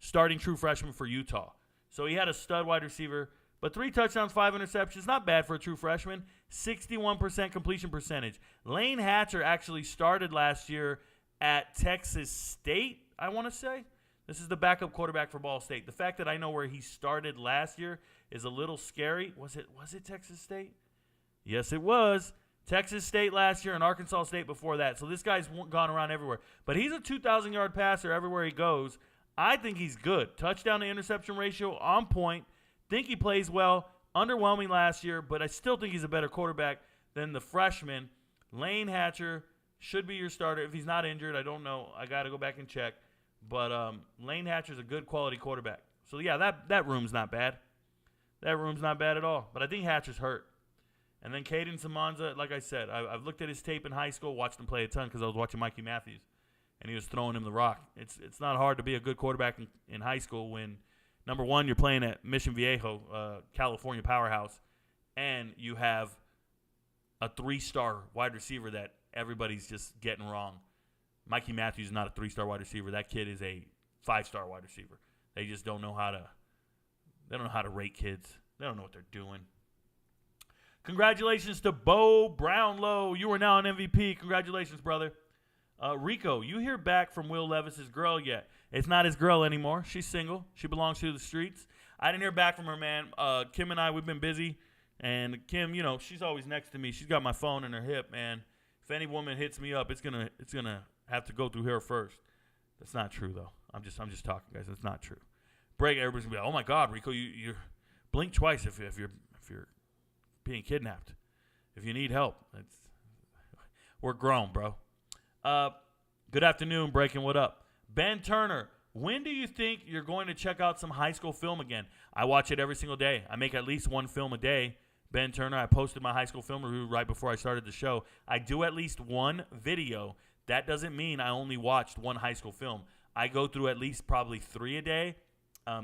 starting true freshman for Utah. So he had a stud wide receiver, but 3 touchdowns, 5 interceptions, not bad for a true freshman. 61% completion percentage. Lane Hatcher actually started last year at Texas State, I want to say. This is the backup quarterback for Ball State. The fact that I know where he started last year is a little scary. Was it Texas State? Yes, it was. Texas State last year and Arkansas State before that. So this guy's gone around everywhere. But he's a 2,000-yard passer everywhere he goes. I think he's good. Touchdown to interception ratio on point. Think he plays well. Underwhelming last year, but I still think he's a better quarterback than the freshman. Lane Hatcher should be your starter. If he's not injured, I don't know. I got to go back and check. But Lane Hatcher's a good quality quarterback. So, yeah, that room's not bad. That room's not bad at all. But I think Hatcher's hurt. And then Caden Samanza, like I said, I've looked at his tape in high school, watched him play a ton because I was watching Mikey Matthews, and he was throwing him the rock. It's not hard to be a good quarterback in high school when, number one, you're playing at Mission Viejo, California powerhouse, and you have a 3-star wide receiver that everybody's just getting wrong. Mikey Matthews is not a 3-star wide receiver. That kid is a 5-star wide receiver. They just don't know how to rate kids. They don't know what they're doing. Congratulations to Bo Brownlow. You are now an MVP. Congratulations, brother. Rico, you hear back from Will Levis's girl yet? It's not his girl anymore. She's single. She belongs to the streets. I didn't hear back from her, man. Kim and I, we've been busy. And Kim, she's always next to me. She's got my phone in her hip, man. If any woman hits me up, it's gonna have to go through her first. That's not true, though. I'm just talking, guys. That's not true. break, everybody's gonna be like, oh my God, Rico, you blink twice if you're being kidnapped. If you need help, we're grown, bro. Good afternoon, Breaking. What up? Ben Turner, when do you think you're going to check out some high school film again? I watch it every single day. I make at least one film a day. Ben Turner, I posted my high school film review right before I started the show. I do at least one video. That doesn't mean I only watched one high school film. I go through at least probably 3 a day.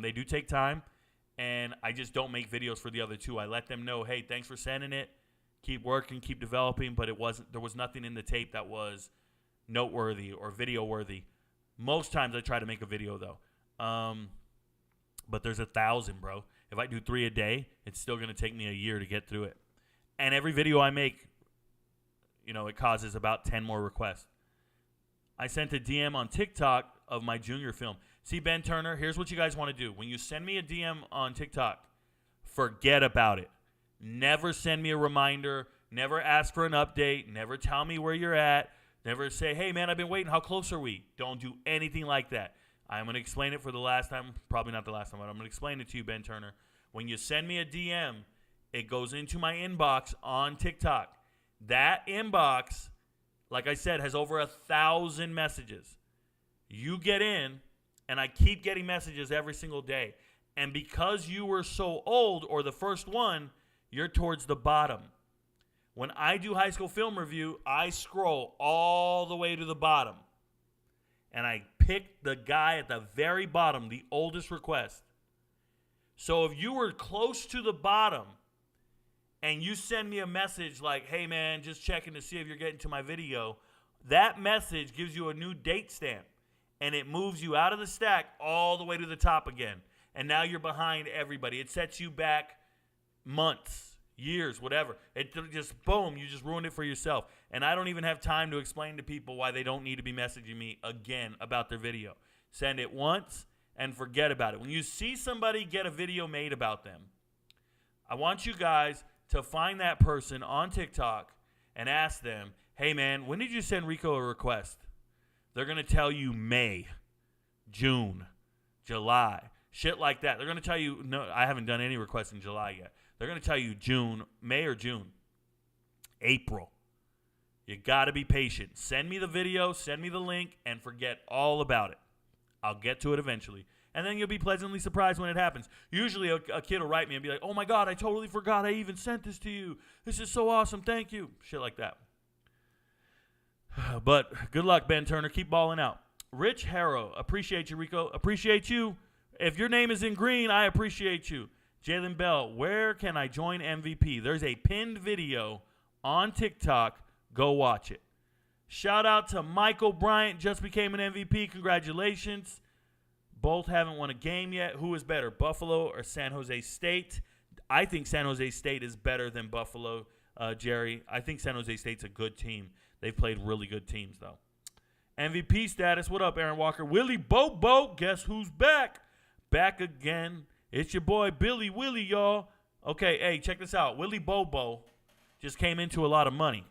They do take time, and I just don't make videos for the other 2. I let them know, hey, thanks for sending it. Keep working, keep developing, but there was nothing in the tape that was noteworthy or video worthy. Most times I try to make a video though. But there's 1,000, bro. If I do 3 a day, it's still going to take me a year to get through it. And every video I make, it causes about 10 more requests. I sent a DM on TikTok of my junior film. See, Ben Turner, here's what you guys want to do. When you send me a DM on TikTok, forget about it. Never send me a reminder. Never ask for an update. Never tell me where you're at. Never say, hey, man, I've been waiting. How close are we? Don't do anything like that. I'm going to explain it for the last time. Probably not the last time, but I'm going to explain it to you, Ben Turner. When you send me a DM, it goes into my inbox on TikTok. That inbox, like I said, has over 1,000 messages. You get in, and I keep getting messages every single day. And because you were so old, or the first one, you're towards the bottom. When I do high school film review, I scroll all the way to the bottom. And I pick the guy at the very bottom, the oldest request. So if you were close to the bottom and you send me a message like, hey, man, just checking to see if you're getting to my video, that message gives you a new date stamp. And it moves you out of the stack all the way to the top again. And now you're behind everybody. It sets you back months, years, whatever. It just, boom, you just ruined it for yourself. And I don't even have time to explain to people why they don't need to be messaging me again about their video. Send it once and forget about it. When you see somebody get a video made about them, I want you guys to find that person on TikTok and ask them, hey, man, when did you send Rico a request? They're going to tell you May, June, July, shit like that. They're going to tell you, no, I haven't done any requests in July yet. They're going to tell you June, May or June, April. You got to be patient. Send me the video, send me the link, and forget all about it. I'll get to it eventually. And then you'll be pleasantly surprised when it happens. Usually a kid will write me and be like, oh, my God, I totally forgot I even sent this to you. This is so awesome. Thank you. Shit like that. But good luck, Ben Turner. Keep balling out. Rich Harrow. Appreciate you, Rico. Appreciate you. If your name is in green, I appreciate you. Jalen Bell, where can I join MVP? There's a pinned video on TikTok. Go watch it. Shout out to Michael Bryant. Just became an MVP. Congratulations. Both haven't won a game yet. Who is better, Buffalo or San Jose State? I think San Jose State is better than Buffalo, Jerry. I think San Jose State's a good team. They've played really good teams, though. MVP status. What up, Aaron Walker? Willie Bobo. Guess who's back? Back again. It's your boy, Billy Willie, y'all. Okay, hey, check this out. Willie Bobo just came into a lot of money.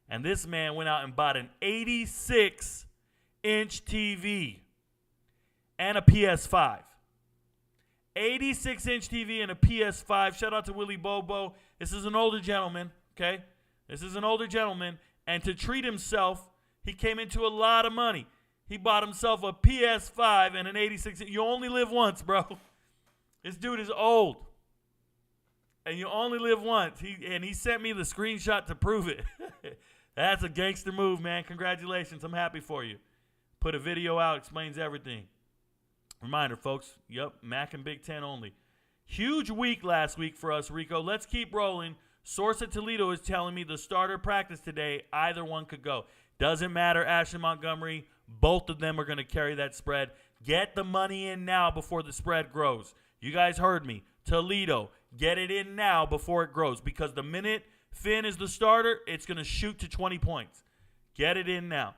And this man went out and bought an 86-inch TV and a PS5. 86-inch TV and a PS5. Shout out to Willie Bobo. This is an older gentleman, okay? This is an older gentleman. And to treat himself, he came into a lot of money. He bought himself a PS5 and an 86. You only live once, bro. This dude is old. And you only live once. He sent me the screenshot to prove it. That's a gangster move, man. Congratulations. I'm happy for you. Put a video out. Explains everything. Reminder, folks. Yep, Mac and Big Ten only. Huge week last week for us, Rico. Let's keep rolling. Source at Toledo is telling me the starter practice today, either one could go. Doesn't matter, Ashton Montgomery. Both of them are going to carry that spread. Get the money in now before the spread grows. You guys heard me. Toledo, get it in now before it grows, because the minute Finn is the starter, it's going to shoot to 20 points. Get it in now.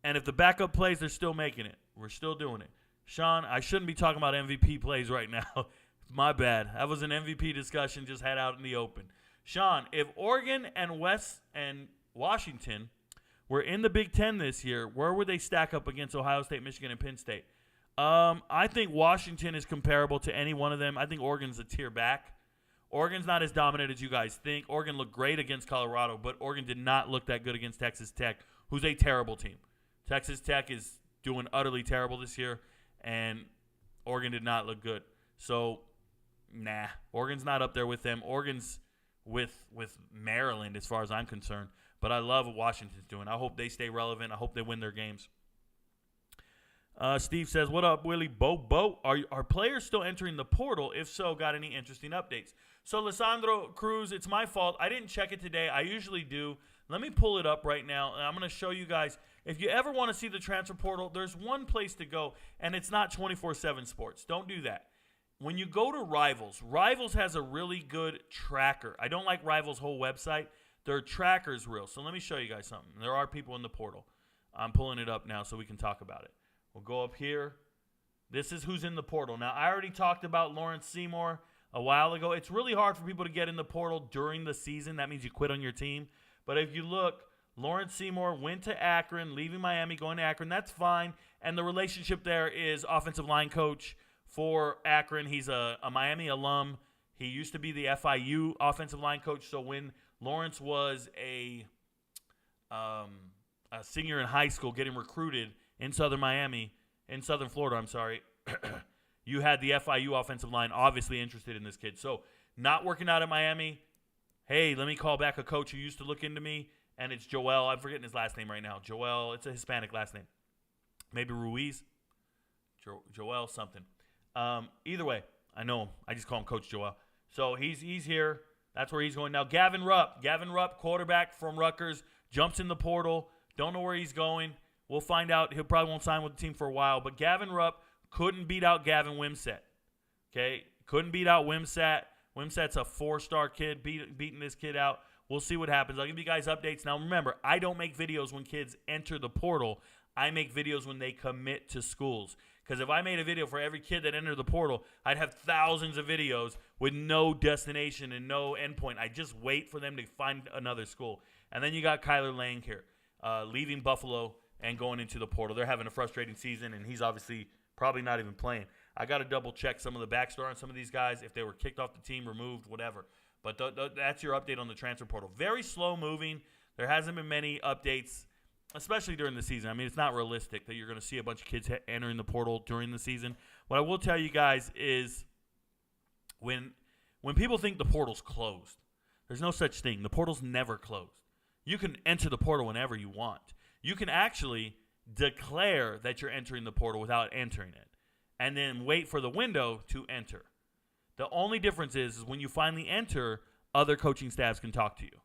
And if the backup plays, they're still making it. We're still doing it. Sean, I shouldn't be talking about MVP plays right now. My bad. That was an MVP discussion just had out in the open. Sean, if Oregon and Washington were in the Big Ten this year, where would they stack up against Ohio State, Michigan, and Penn State? I think Washington is comparable to any one of them. I think Oregon's a tier back. Oregon's not as dominant as you guys think. Oregon looked great against Colorado, but Oregon did not look that good against Texas Tech, who's a terrible team. Texas Tech is doing utterly terrible this year, and Oregon did not look good. So, Oregon's not up there with them. Oregon's with Maryland as far as I'm concerned. But I love what Washington's doing. I hope they stay relevant. I hope they win their games. Steve says, what up, Willie? Bo? Are players still entering the portal? If so, got any interesting updates? So, Lisandro Cruz, it's my fault. I didn't check it today. I usually do. Let me pull it up right now, and I'm going to show you guys. If you ever want to see the transfer portal, there's one place to go, and it's not 24/7 Sports. Don't do that. When you go to Rivals, Rivals has a really good tracker. I don't like Rivals' whole website. Their tracker's real. So let me show you guys something. There are people in the portal. I'm pulling it up now so we can talk about it. We'll go up here. This is who's in the portal. Now, I already talked about Lawrence Seymour a while ago. It's really hard for people to get in the portal during the season. That means you quit on your team. But if you look, Lawrence Seymour went to Akron, leaving Miami, going to Akron. That's fine. And the relationship there is offensive line coach for Akron. He's a Miami alum. He used to be the FIU offensive line coach. So when Lawrence was a senior in high school getting recruited in Southern Florida, you had the FIU offensive line obviously interested in this kid. So not working out at Miami. Hey, let me call back a coach who used to look into me, and it's Joel. I'm forgetting his last name right now. Joel, it's a Hispanic last name. Maybe Ruiz? Joel something. Either way, I know him. I just call him Coach Joel. So he's here. That's where he's going now. Gavin Rupp, quarterback from Rutgers, jumps in the portal. Don't know where he's going. We'll find out. He probably won't sign with the team for a while. But Gavin Rupp couldn't beat out Gavin Wimsatt. Okay? Couldn't beat out Wimsatt. Wimsatt's a 4-star kid, beating this kid out. We'll see what happens. I'll give you guys updates. Now, remember, I don't make videos when kids enter the portal. I make videos when they commit to schools. Because if I made a video for every kid that entered the portal, I'd have thousands of videos with no destination and no endpoint. I just wait for them to find another school. And then you got Kyler Lang here, leaving Buffalo and going into the portal. They're having a frustrating season, and he's obviously probably not even playing. I got to double-check some of the backstory on some of these guys, if they were kicked off the team, removed, whatever. But that's your update on the transfer portal. Very slow-moving. There hasn't been many updates, especially during the season. I mean, it's not realistic that you're going to see a bunch of kids entering the portal during the season. What I will tell you guys is when people think the portal's closed, there's no such thing. The portal's never closed. You can enter the portal whenever you want. You can actually declare that you're entering the portal without entering it, and then wait for the window to enter. The only difference is when you finally enter, other coaching staffs can talk to you.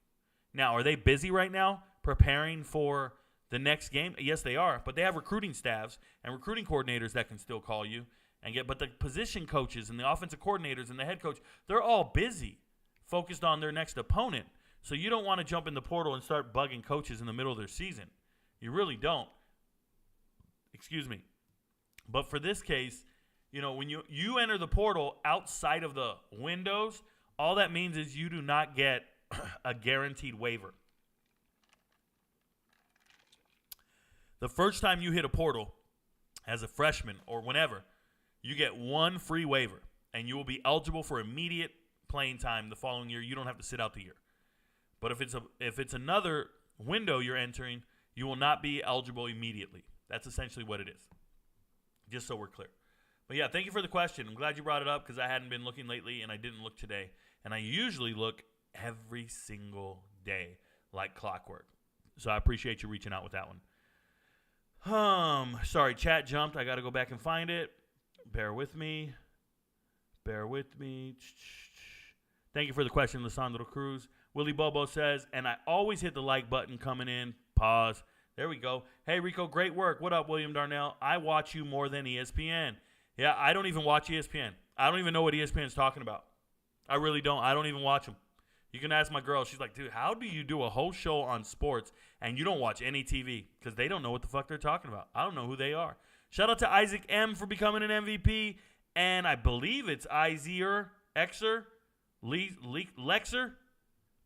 Now, are they busy right now preparing for the next game? Yes, they are, but they have recruiting staffs and recruiting coordinators that can still call you and get. But the position coaches and the offensive coordinators and the head coach, they're all busy, focused on their next opponent. So you don't want to jump in the portal and start bugging coaches in the middle of their season. You really don't. Excuse me. But for this case, when you enter the portal outside of the windows, all that means is you do not get a guaranteed waiver. The first time you hit a portal as a freshman or whenever, you get one free waiver, and you will be eligible for immediate playing time the following year. You don't have to sit out the year. But if it's another window you're entering, you will not be eligible immediately. That's essentially what it is, just so we're clear. But, yeah, thank you for the question. I'm glad you brought it up because I hadn't been looking lately, and I didn't look today. And I usually look every single day like clockwork. So I appreciate you reaching out with that one. Sorry, chat jumped. I got to go back and find it. Bear with me. Thank you for the question, Lisandro Cruz. Willie Bobo says, and I always hit the like button coming in. Pause. There we go. Hey, Rico, great work. What up, William Darnell? I watch you more than ESPN. Yeah, I don't even watch ESPN. I don't even know what ESPN is talking about. I really don't. I don't even watch them. You can ask my girl. She's like, dude, how do you do a whole show on sports and you don't watch any TV? Because they don't know what the fuck they're talking about. I don't know who they are. Shout out to Isaac M. for becoming an MVP. And I believe it's Lexer.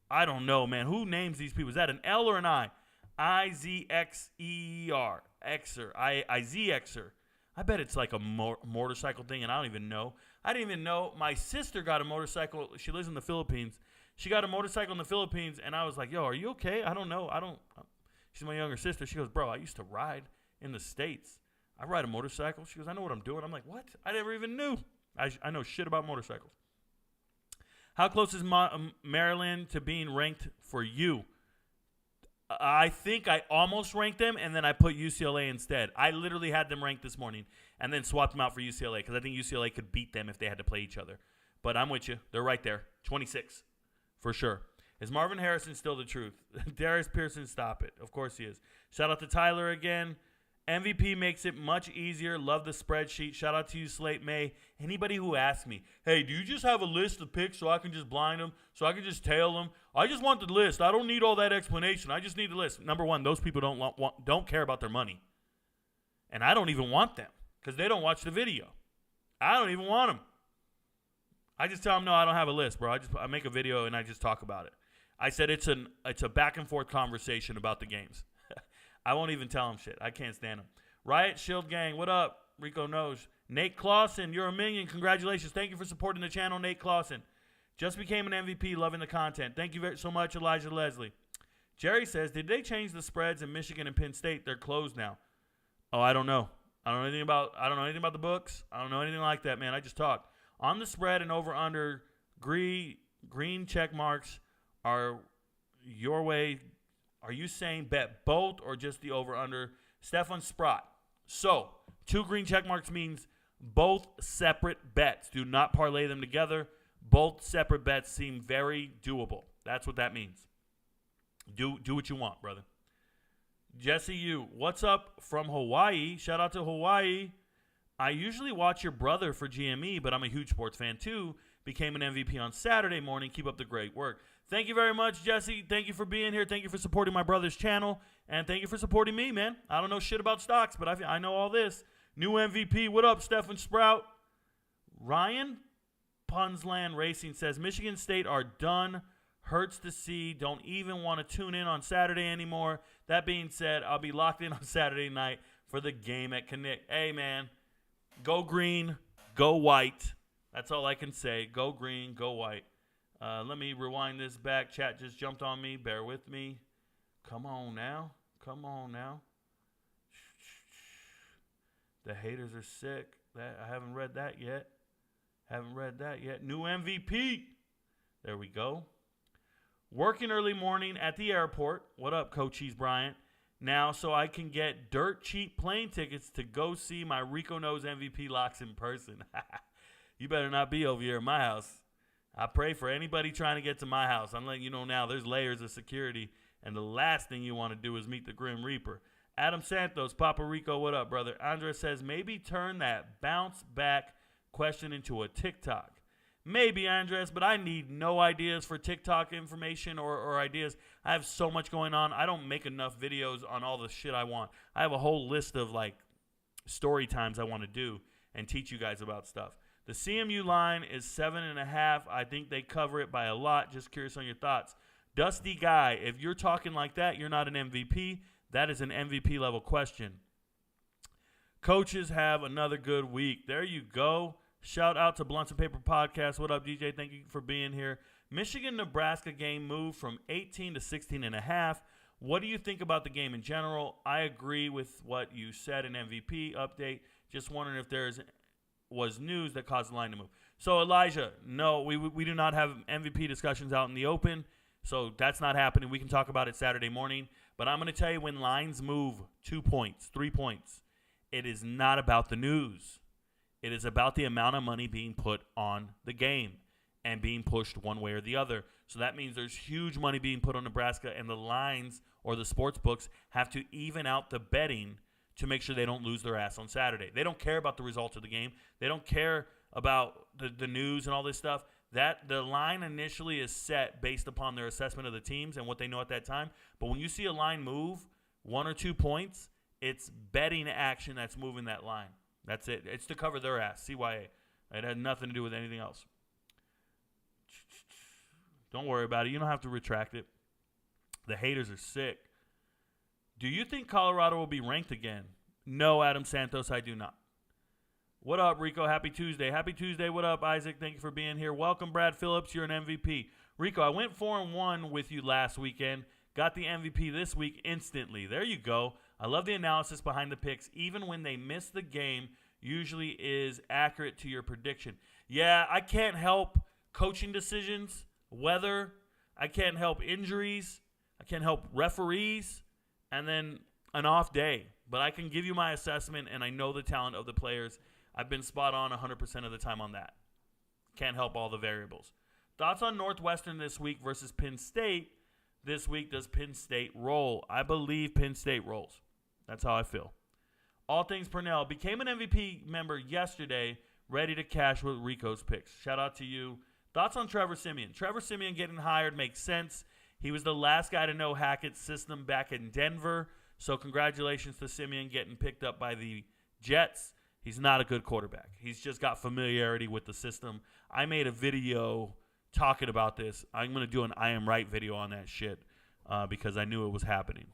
I don't know, man. Who names these people? Is that an L or an I? Izxer. Exer. Izxer. I bet it's like a motorcycle thing, and I don't even know. I didn't even know. My sister got a motorcycle. She lives in the Philippines. She got a motorcycle in the Philippines, and I was like, yo, are you okay? I don't know. She's my younger sister. She goes, bro, I used to ride in the States. I ride a motorcycle. She goes, I know what I'm doing. I'm like, what? I never even knew. I know shit about motorcycles. How close is Maryland to being ranked for you? I think I almost ranked them, and then I put UCLA instead. I literally had them ranked this morning and then swapped them out for UCLA because I think UCLA could beat them if they had to play each other. But I'm with you. They're right there. 26 for sure. Is Marvin Harrison still the truth? Darius Pearson, stop it. Of course he is. Shout out to Tyler again. MVP makes it much easier. Love the spreadsheet. Shout out to you, Slate May. Anybody who asks me, hey, do you just have a list of picks so I can just blind them, so I can just tail them? I just want the list. I don't need all that explanation. I just need the list. Number one, those people don't care about their money. And I don't even want them because they don't watch the video. I don't even want them. I just tell them, no, I don't have a list, bro. I make a video and I just talk about it. I said it's a back and forth conversation about the games. I won't even tell him shit. I can't stand him. Riot Shield Gang, what up? Rico Knows. Nate Clausen, you're a million. Congratulations. Thank you for supporting the channel, Nate Clausen. Just became an MVP, loving the content. Thank you so much, Elijah Leslie. Jerry says, did they change the spreads in Michigan and Penn State? They're closed now. Oh, I don't know. I don't know anything about the books. I don't know anything like that, man. I just talk. On the spread and over under, green check marks are your way. Are you saying bet both or just the over-under? Stefan Sprott. So, 2 green check marks means both separate bets. Do not parlay them together. Both separate bets seem very doable. That's what that means. Do what you want, brother. Jesse U, what's up from Hawaii? Shout out to Hawaii. I usually watch your brother for GME, but I'm a huge sports fan too. Became an MVP on Saturday morning. Keep up the great work. Thank you very much, Jesse. Thank you for being here. Thank you for supporting my brother's channel. And thank you for supporting me, man. I don't know shit about stocks, but I know all this. New MVP. What up, Stephen Sprout? Ryan Punsland Racing says, Michigan State are done. Hurts to see. Don't even want to tune in on Saturday anymore. That being said, I'll be locked in on Saturday night for the game at Connect. Hey, man. Go green. Go white. That's all I can say. Go green. Go white. Let me rewind this back. Chat just jumped on me. Bear with me. Come on now. Come on now. The haters are sick. I haven't read that yet. New MVP. There we go. Working early morning at the airport. What up, Coaches Bryant? Now so I can get dirt cheap plane tickets to go see my Rico Knows MVP locks in person. You better not be over here at my house. I pray for anybody trying to get to my house. I'm letting you know now there's layers of security, and the last thing you want to do is meet the Grim Reaper. Adam Santos, Papa Rico, what up, brother? Andres says, maybe turn that bounce back question into a TikTok. Maybe, Andres, but I need no ideas for TikTok information or ideas. I have so much going on. I don't make enough videos on all the shit I want. I have a whole list of, like, story times I want to do and teach you guys about stuff. The CMU line is 7.5. I think they cover it by a lot. Just curious on your thoughts. Dusty Guy, if you're talking like that, you're not an MVP. That is an MVP level question. Coaches have another good week. There you go. Shout out to Blunts and Paper Podcast. What up, DJ? Thank you for being here. Michigan-Nebraska game moved from 18 to 16.5. What do you think about the game in general? I agree with what you said in MVP update. Just wondering if was news that caused the line to move. So, Elijah, no, we do not have MVP discussions out in the open. So that's not happening. We can talk about it Saturday morning. But I'm going to tell you, when lines move 2 points, 3 points, it is not about the news. It is about the amount of money being put on the game and being pushed one way or the other. So that means there's huge money being put on Nebraska, and the lines or the sports books have to even out the betting to make sure they don't lose their ass on Saturday. They don't care about the results of the game. They don't care about the news and all this stuff. That the line initially is set based upon their assessment of the teams and what they know at that time. But when you see a line move 1 or 2 points, it's betting action that's moving that line. That's it. It's to cover their ass. CYA. It had nothing to do with anything else. Don't worry about it. You don't have to retract it. The haters are sick. Do you think Colorado will be ranked again? No, Adam Santos, I do not. What up, Rico? Happy Tuesday. Happy Tuesday. What up, Isaac? Thank you for being here. Welcome, Brad Phillips. You're an MVP. Rico, I went 4-1 with you last weekend. Got the MVP this week instantly. There you go. I love the analysis behind the picks. Even when they miss the game, usually is accurate to your prediction. Yeah, I can't help coaching decisions, weather. I can't help injuries. I can't help referees, and then an off day. But I can give you my assessment, and I know the talent of the players. I've been spot on 100% of the time on that. Can't help all the variables. Thoughts on Northwestern this week versus Penn State? This week, does Penn State roll? I believe Penn State rolls. That's how I feel. All Things Purnell became an MVP member yesterday, ready to cash with Rico's picks. Shout out to you. Thoughts on Trevor Siemian? Trevor Siemian getting hired makes sense. He was the last guy to know Hackett's system back in Denver. So congratulations to Siemian getting picked up by the Jets. He's not a good quarterback. He's just got familiarity with the system. I made a video talking about this. I'm going to do an I Am Right video on that shit because I knew it was happening.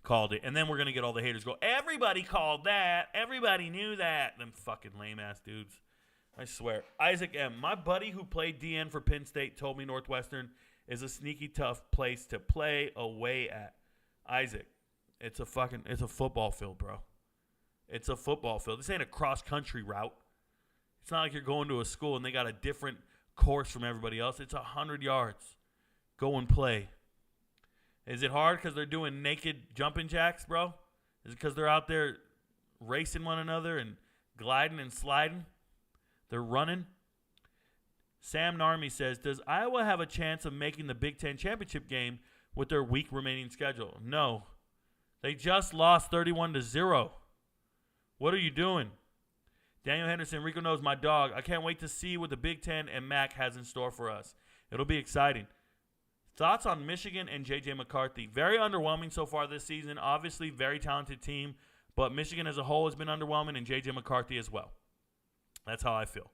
Called it. And then we're going to get all the haters go, everybody called that. Everybody knew that. Them fucking lame-ass dudes. I swear. Isaac M., my buddy who played DN for Penn State told me Northwestern is a sneaky tough place to play away at. Isaac, it's a football field, bro. It's a football field. This ain't a cross-country route. It's not like you're going to a school and they got a different course from everybody else. It's 100 yards. Go and play. Is it hard because they're doing naked jumping jacks, bro? Is it because they're out there racing one another and gliding and sliding? They're running. Sam Narmi says, does Iowa have a chance of making the Big Ten championship game with their week remaining schedule? No. They just lost 31-0. What are you doing? Daniel Henderson, Rico Knows, my dog. I can't wait to see what the Big Ten and MAC has in store for us. It'll be exciting. Thoughts on Michigan and J.J. McCarthy? Very underwhelming so far this season. Obviously, very talented team. But Michigan as a whole has been underwhelming, and J.J. McCarthy as well. That's how I feel.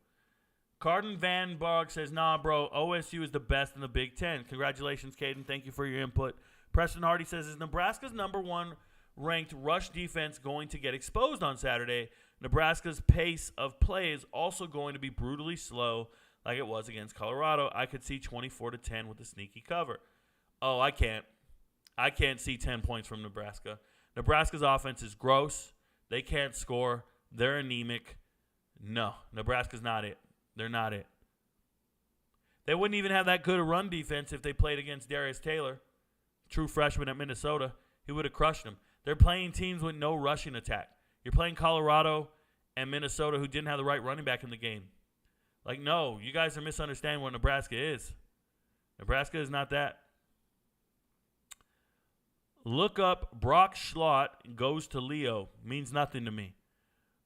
Carden Van Barg says, nah, bro, OSU is the best in the Big Ten. Congratulations, Caden. Thank you for your input. Preston Hardy says, is Nebraska's number one ranked rush defense going to get exposed on Saturday? Nebraska's pace of play is also going to be brutally slow like it was against Colorado. I could see 24-10 with a sneaky cover. Oh, I can't. I can't see 10 points from Nebraska. Nebraska's offense is gross. They can't score. They're anemic. No, Nebraska's not it. They're not it. They wouldn't even have that good a run defense if they played against Darius Taylor, true freshman at Minnesota. He would have crushed them. They're playing teams with no rushing attack. You're playing Colorado and Minnesota who didn't have the right running back in the game. Like, no, you guys are misunderstanding what Nebraska is. Nebraska is not that. Look up Brock Schlott goes to Leo. Means nothing to me.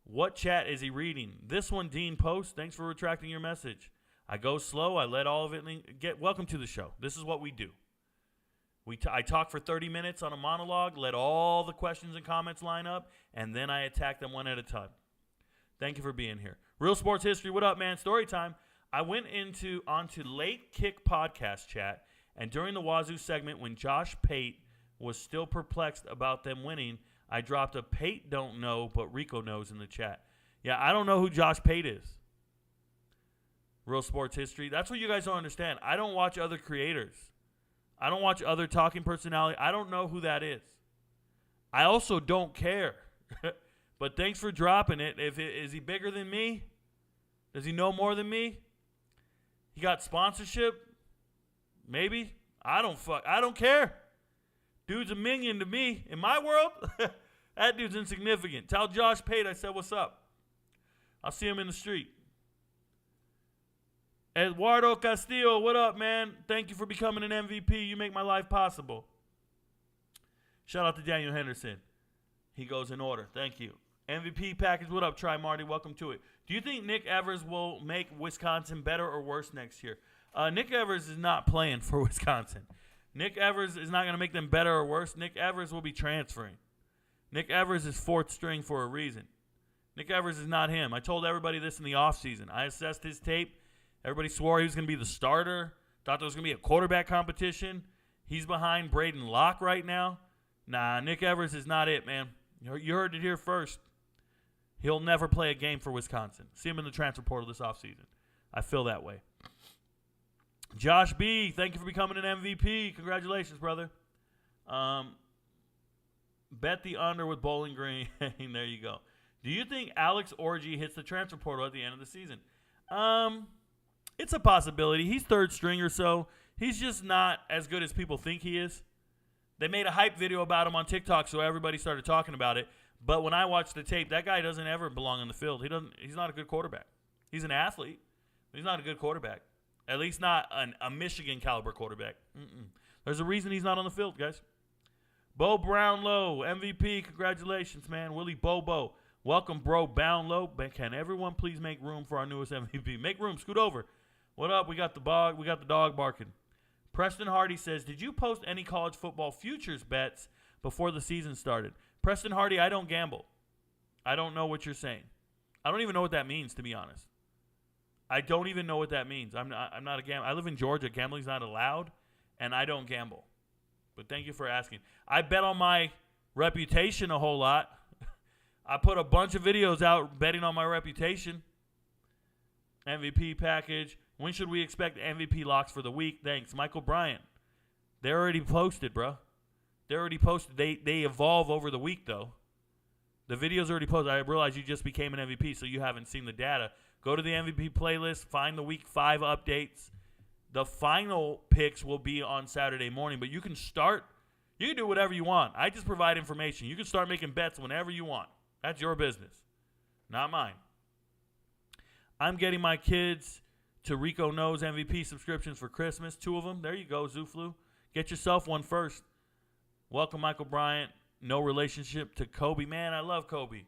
What chat is he reading? This one, Dean Post. Thanks for retracting your message. I go slow. I let all of it welcome to the show. This is what we do. I talk for 30 minutes on a monologue, let all the questions and comments line up, and then I attack them one at a time. Thank you for being here. Real Sports History, what up, man? Story time. I went onto Late Kick podcast chat, and during the Wazoo segment, when Josh Pate was still perplexed about them winning, I dropped a Pate don't know, but Rico knows in the chat. Yeah, I don't know who Josh Pate is. Real Sports History. That's what you guys don't understand. I don't watch other creators. I don't watch other talking personality. I don't know who that is. I also don't care. But thanks for dropping it. Is he bigger than me? Does he know more than me? He got sponsorship? Maybe. I don't care. Dude's a minion to me. In my world, that dude's insignificant. Tell Josh Pate I said what's up. I'll see him in the street. Eduardo Castillo, what up, man? Thank you for becoming an MVP. You make my life possible. Shout out to Daniel Henderson. He goes in order. Thank you. MVP package, what up, Try Marty? Welcome to it. Do you think Nick Evers will make Wisconsin better or worse next year? Nick Evers is not playing for Wisconsin. Nick Evers is not going to make them better or worse. Nick Evers will be transferring. Nick Evers is fourth string for a reason. Nick Evers is not him. I told everybody this in the offseason. I assessed his tape. Everybody swore he was going to be the starter. Thought there was going to be a quarterback competition. He's behind Braden Locke right now. Nah, Nick Evers is not it, man. You heard it here first. He'll never play a game for Wisconsin. See him in the transfer portal this offseason. I feel that way. Josh B., thank you for becoming an MVP. Congratulations, brother. Bet the under with Bowling Green. There you go. Do you think Alex Orji hits the transfer portal at the end of the season? It's a possibility. He's third string or so. He's just not as good as people think he is. They made a hype video about him on TikTok, so everybody started talking about it. But when I watched the tape, that guy doesn't ever belong in the field. He's not a good quarterback. He's an athlete, but he's not a good quarterback. At least not a Michigan caliber quarterback. There's a reason he's not on the field, guys. Bo Brownlow, MVP. Congratulations, man. Willie Bobo. Welcome, bro. Brownlow. Can everyone please make room for our newest MVP? Make room. Scoot over. What up? We got the dog barking. Preston Hardy says, did you post any college football futures bets before the season started? Preston Hardy, I don't gamble. I don't know what you're saying. I don't even know what that means, to be honest. I don't even know what that means. I'm not a gambler. I live in Georgia. Gambling's not allowed, and I don't gamble. But thank you for asking. I bet on my reputation a whole lot. I put a bunch of videos out betting on my reputation. MVP package. When should we expect MVP locks for the week? Thanks. Michael Bryant. They're already posted, bro. They're already posted. They evolve over the week, though. The video's already posted. I realize you just became an MVP, so you haven't seen the data. Go to the MVP playlist. Find the Week 5 updates. The final picks will be on Saturday morning, but you can start. You can do whatever you want. I just provide information. You can start making bets whenever you want. That's your business, not mine. I'm getting my kids to Rico Knows MVP subscriptions for Christmas. 2 of them. There you go, Zuflu. Get yourself one first. Welcome, Michael Bryant. No relationship to Kobe. Man, I love Kobe.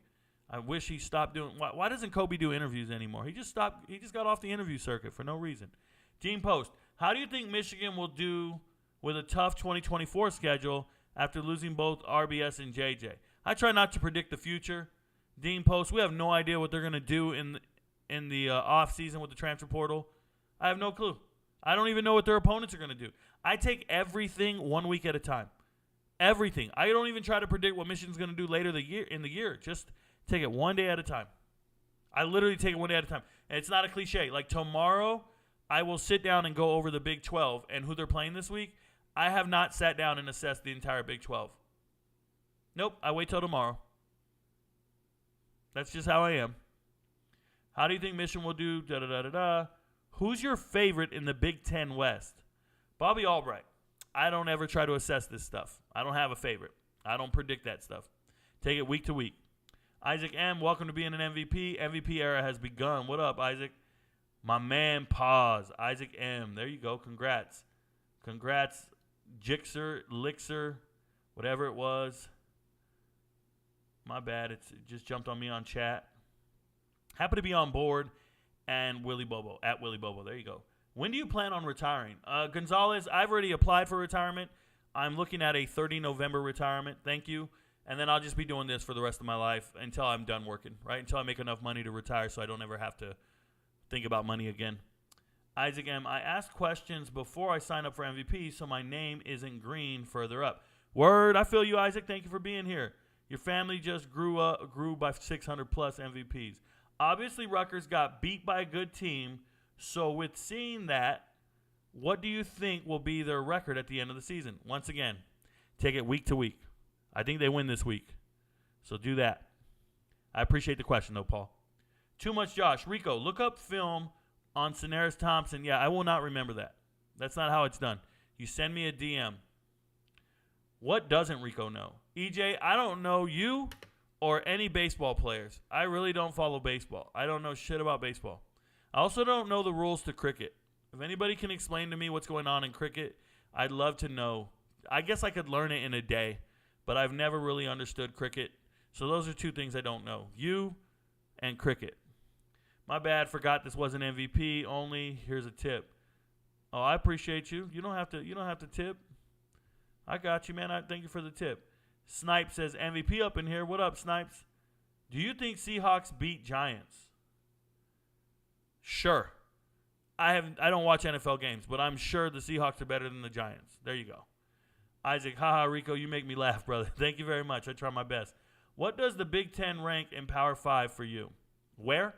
I wish he stopped doing. Why doesn't Kobe do interviews anymore? He just stopped. He just got off the interview circuit for no reason. Team Post. How do you think Michigan will do with a tough 2024 schedule after losing both RBS and JJ? I try not to predict the future. Dean Post. We have no idea what they're going to do in the off season with the transfer portal. I have no clue. I don't even know what their opponents are going to do. I take everything 1 week at a time. Everything. I don't even try to predict what Michigan's going to do later in the year. Just take it one day at a time. I literally take it one day at a time. And it's not a cliche. Like tomorrow, I will sit down and go over the Big 12 and who they're playing this week. I have not sat down and assessed the entire Big 12. Nope. I wait till tomorrow. That's just how I am. How do you think Michigan will do? Da-da-da-da-da. Who's your favorite in the Big 10 West? Bobby Albright. I don't ever try to assess this stuff. I don't have a favorite. I don't predict that stuff. Take it week to week. Isaac M., welcome to being an MVP. MVP era has begun. What up, Isaac? My man, Pause. Isaac M., there you go. Congrats. Congrats, Jixer, Lixer, whatever it was. My bad. It just jumped on me on chat. Happy to be on board. And Willie Bobo, at Willie Bobo. There you go. When do you plan on retiring? Gonzalez, I've already applied for retirement. I'm looking at a 30 November retirement. Thank you. And then I'll just be doing this for the rest of my life until I'm done working, right? Until I make enough money to retire so I don't ever have to think about money again. Isaac M., I asked questions before I signed up for MVP, so my name isn't green further up. Word, I feel you, Isaac. Thank you for being here. Your family just grew by 600-plus MVPs. Obviously, Rutgers got beat by a good team. So with seeing that, what do you think will be their record at the end of the season? Once again, take it week to week. I think they win this week. So do that. I appreciate the question, though, Paul. Too much Josh. Rico, look up film on Sonaris Thompson. Yeah, I will not remember that. That's not how it's done. You send me a DM. What doesn't Rico know? EJ, I don't know you or any baseball players. I really don't follow baseball. I don't know shit about baseball. I also don't know the rules to cricket. If anybody can explain to me what's going on in cricket, I'd love to know. I guess I could learn it in a day, but I've never really understood cricket. So those are 2 things I don't know. You and cricket. My bad, forgot this wasn't MVP only. Here's a tip. Oh, I appreciate you. You don't have to tip. I got you, man. I thank you for the tip. Snipe says MVP up in here. What up, Snipes? Do you think Seahawks beat Giants? Sure. I don't watch NFL games, but I'm sure the Seahawks are better than the Giants. There you go. Isaac, haha, Rico, you make me laugh, brother. Thank you very much. I try my best. What does the Big Ten rank in Power 5 for you? Where?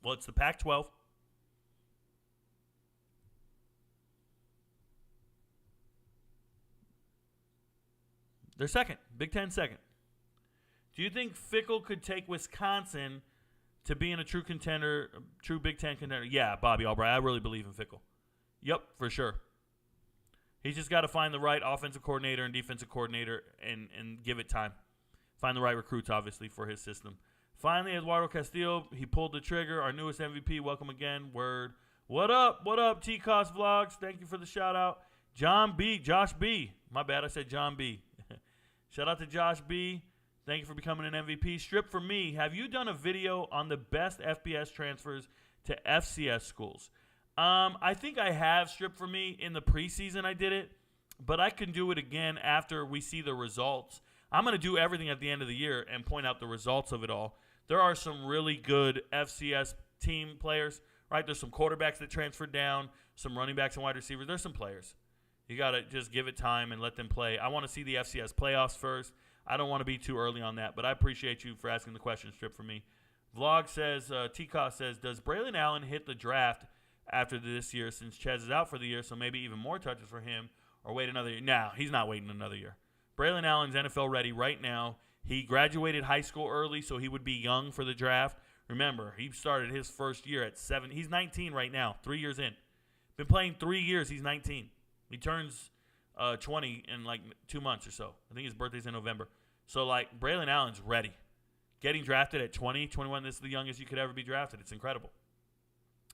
Well, it's the Pac-12. They're second. Big Ten second. Do you think Fickle could take Wisconsin to being a true contender, true Big Ten contender? Yeah, Bobby Albright. I really believe in Fickle. Yep, for sure. He's just got to find the right offensive coordinator and defensive coordinator and give it time. Find the right recruits, obviously, for his system. Finally, Eduardo Castillo, he pulled the trigger. Our newest MVP. Welcome again. Word. What up? What up, T-Cost Vlogs? Thank you for the shout-out. Josh B. My bad, I said John B. Shout out to Josh B. Thank you for becoming an MVP. Strip for me. Have you done a video on the best FBS transfers to FCS schools? I think I have, Strip for me. In the preseason I did it, but I can do it again after we see the results. I'm going to do everything at the end of the year and point out the results of it all. There are some really good FCS team players, right? There's some quarterbacks that transferred down, some running backs and wide receivers. There's some players. You got to just give it time and let them play. I want to see the FCS playoffs first. I don't want to be too early on that, but I appreciate you for asking the question, Strip, for me. Vlog says, T-Cost says, does Braylon Allen hit the draft after this year since Chez is out for the year, so maybe even more touches for him, or wait another year? No, he's not waiting another year. Braylon Allen's NFL ready right now. He graduated high school early, so he would be young for the draft. Remember, he started his first year at 7. He's 19 right now, 3 years in. Been playing 3 years. He's 19. He turns 20 in like 2 months or so. I think his birthday's in November. So, like, Braylon Allen's ready. Getting drafted at 20, 21, this is the youngest you could ever be drafted. It's incredible.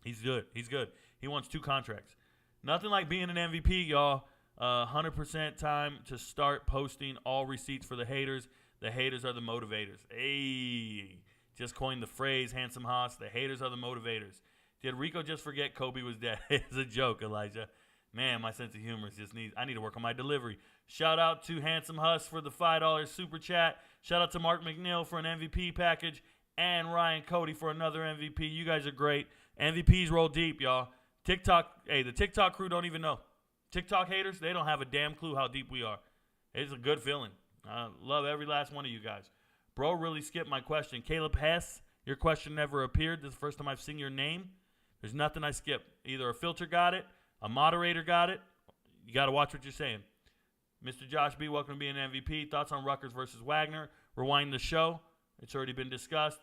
He's good. He's good. He wants 2 contracts. Nothing like being an MVP, y'all. 100% time to start posting all receipts for the haters. The haters are the motivators. Hey, just coined the phrase, Handsome Haas. The haters are the motivators. Did Rico just forget Kobe was dead? It's a joke, Elijah. Man, my sense of humor I need to work on my delivery. Shout out to Handsome Huss for the $5 super chat. Shout out to Mark McNeil for an MVP package. And Ryan Cody for another MVP. You guys are great. MVPs roll deep, y'all. The TikTok crew don't even know. TikTok haters, they don't have a damn clue how deep we are. It's a good feeling. I love every last one of you guys. Bro really skipped my question. Caleb Hess, your question never appeared. This is the first time I've seen your name. There's nothing I skipped. Either a filter got it, a moderator got it. You got to watch what you're saying. Mr. Josh B., welcome to being an MVP. Thoughts on Rutgers versus Wagner. Rewind the show. It's already been discussed.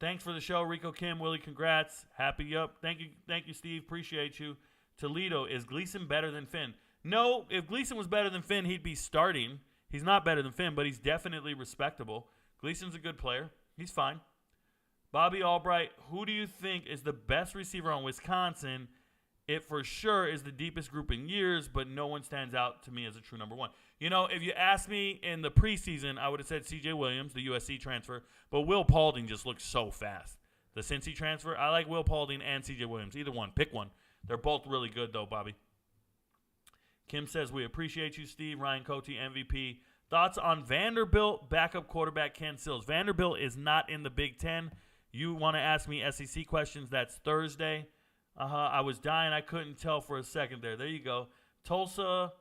Thanks for the show, Rico Kim. Willie, congrats. Happy up. Thank you, Steve. Appreciate you. Toledo, is Gleason better than Finn? No, if Gleason was better than Finn, he'd be starting. He's not better than Finn, but he's definitely respectable. Gleason's a good player. He's fine. Bobby Albright, who do you think is the best receiver on Wisconsin? It for sure is the deepest group in years, but no one stands out to me as a true number one. You know, if you asked me in the preseason, I would have said C.J. Williams, the USC transfer, but Will Paulding just looks so fast. The Cincy transfer, I like Will Paulding and C.J. Williams. Either one. Pick one. They're both really good, though, Bobby. Kim says, we appreciate you, Steve. Ryan Cote, MVP. Thoughts on Vanderbilt backup quarterback Ken Sills? Vanderbilt is not in the Big Ten. You want to ask me SEC questions? That's Thursday. I was dying. I couldn't tell for a second there. There you go. Tulsa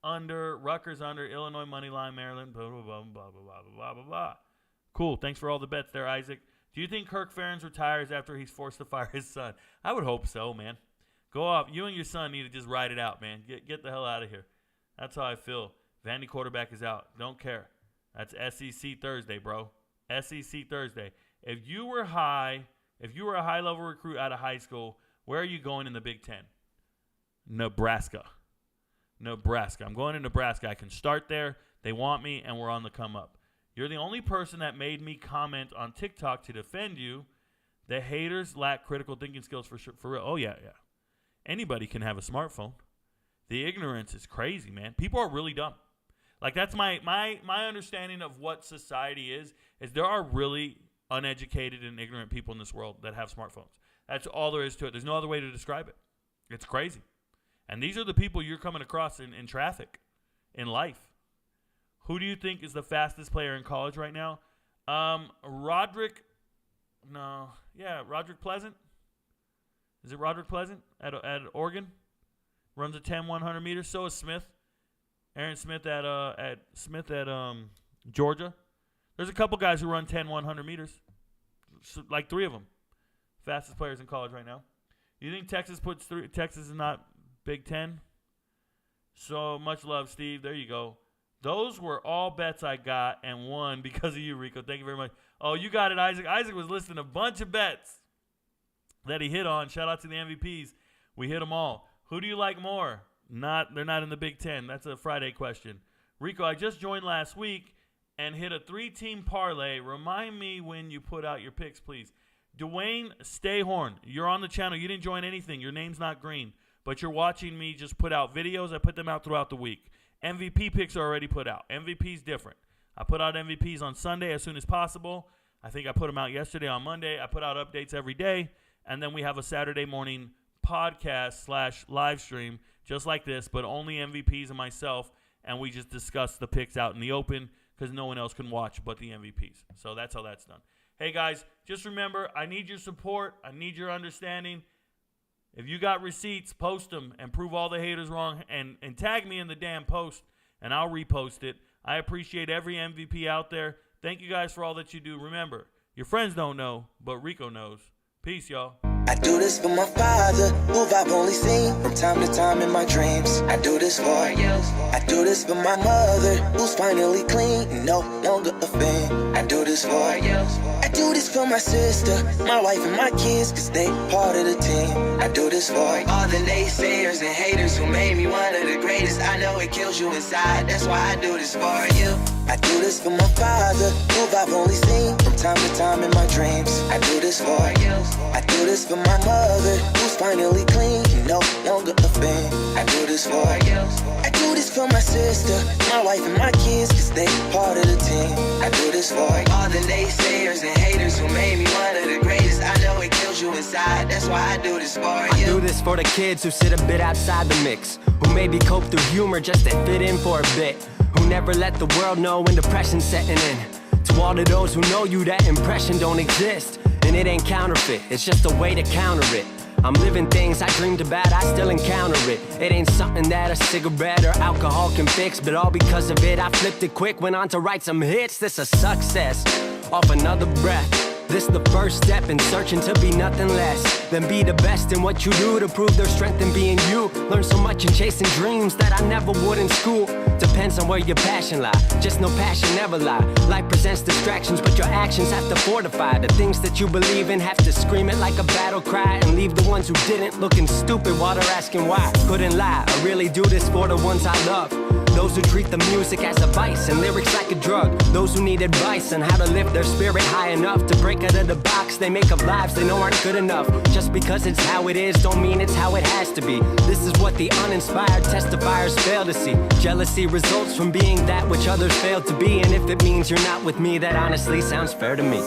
under, Rutgers under, Illinois money line, Maryland, blah, blah, blah, blah, blah, blah, blah, blah, blah. Cool. Thanks for all the bets there, Isaac. Do you think Kirk Ferentz retires after he's forced to fire his son? I would hope so, man. Go off. You and your son need to just ride it out, man. Get the hell out of here. That's how I feel. Vandy quarterback is out. Don't care. That's SEC Thursday, bro. SEC Thursday. If you were a high-level recruit out of high school, where are you going in the Big Ten? Nebraska. I'm going to Nebraska. I can start there. They want me, and we're on the come up. You're the only person that made me comment on TikTok to defend you. The haters lack critical thinking skills for sure. For real. Oh, yeah. Anybody can have a smartphone. The ignorance is crazy, man. People are really dumb. Like, that's my understanding of what society is there are really uneducated and ignorant people in this world that have smartphones. That's all there is to it. There's no other way to describe it. It's crazy. And these are the people you're coming across in traffic, in life. Who do you think is the fastest player in college right now? Roderick Pleasant. Is it Roderick Pleasant at Oregon? Runs a 10 100 meters. So is Smith. Aaron Smith at Georgia. There's a couple guys who run 10, 100 meters. Like 3 of them. Fastest players in college right now. You think Texas Texas is not Big Ten? So much love, Steve. There you go. Those were all bets I got and won because of you, Rico. Thank you very much. Oh, you got it, Isaac. Isaac was listing a bunch of bets that he hit on. Shout out to the MVPs. We hit them all. Who do you like more? They're not in the Big Ten. That's a Friday question. Rico, I just joined last week and hit a 3-team parlay. Remind me when you put out your picks, please. Dwayne Stayhorn, you're on the channel. You didn't join anything. Your name's not green, but you're watching me just put out videos. I put them out throughout the week. MVP picks are already put out. MVP's different. I put out MVPs on Sunday as soon as possible. I think I put them out yesterday on Monday. I put out updates every day. And then we have a Saturday morning podcast / live stream just like this, but only MVPs and myself. And we just discuss the picks out in the open because no one else can watch but the MVPs. So that's how that's done. Hey, guys, just remember, I need your support. I need your understanding. If you got receipts, post them and prove all the haters wrong and tag me in the damn post, and I'll repost it. I appreciate every MVP out there. Thank you guys for all that you do. Remember, your friends don't know, but Rico knows. Peace, y'all. I do this for my father, who I've only seen from time to time in my dreams. I do this for you. I do this for my mother, who's finally clean and no longer a fan. I do this for you. I do this for my sister, my wife and my kids, cause they part of the team. I do this for all the naysayers and haters who made me one of the greatest. I know it kills you inside, that's why I do this for you. I do this for my father, who I've only seen from time to time in my dreams. I do this for you. I do this for my mother, who's finally clean and no longer a fan. I do this for you. I do this for my sister, my wife and my kids, cause they part of the team. I do this for all the naysayers and haters who made me one of the greatest. I know it kills you inside, that's why I do this for you. I do this for the kids who sit a bit outside the mix, who maybe cope through humor just to fit in for a bit, who never let the world know when depression's setting in. To all of those who know you, that impression don't exist, and it ain't counterfeit, it's just a way to counter it. I'm living things I dreamed about, I still encounter it. It ain't something that a cigarette or alcohol can fix, but all because of it, I flipped it quick, went on to write some hits. This a success, off another breath. This the first step in searching to be nothing less than be the best in what you do to prove their strength in being you. Learn so much in chasing dreams that I never would in school. Depends on where your passion lie, just no passion never lie. Life presents distractions, but your actions have to fortify. The things that you believe in have to scream it like a battle cry, and leave the ones who didn't looking stupid while they're asking why. Couldn't lie, I really do this for the ones I love. Those who treat the music as a vice and lyrics like a drug. Those who need advice on how to lift their spirit high enough to break out of the box they make of lives they know aren't good enough. Just because it's how it is don't mean it's how it has to be. This is what the uninspired testifiers fail to see. Jealousy results from being that which others fail to be, and if it means you're not with me, that honestly sounds fair to me.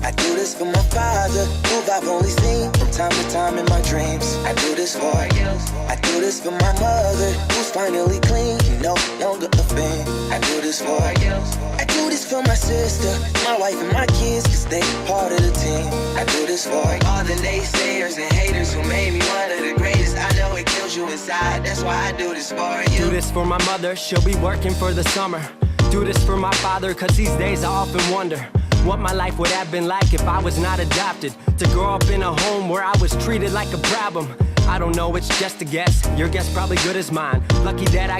I do this for my father, who I've only seen from time to time in my dreams. I do this for you. I do this for my mother, who's finally clean and no longer a fan. I do this for you. I do this for my sister, my wife and my kids, cause they part of the team. I do this for all the naysayers and haters who made me one of the greatest. I know it kills you inside, that's why I do this for you. Do this for my mother, she'll be working for the summer. Do this for my father, cause these days I often wonder what my life would have been like if I was not adopted. To grow up in a home where I was treated like a problem. I don't know, it's just a guess. Your guess probably good as mine. Lucky that I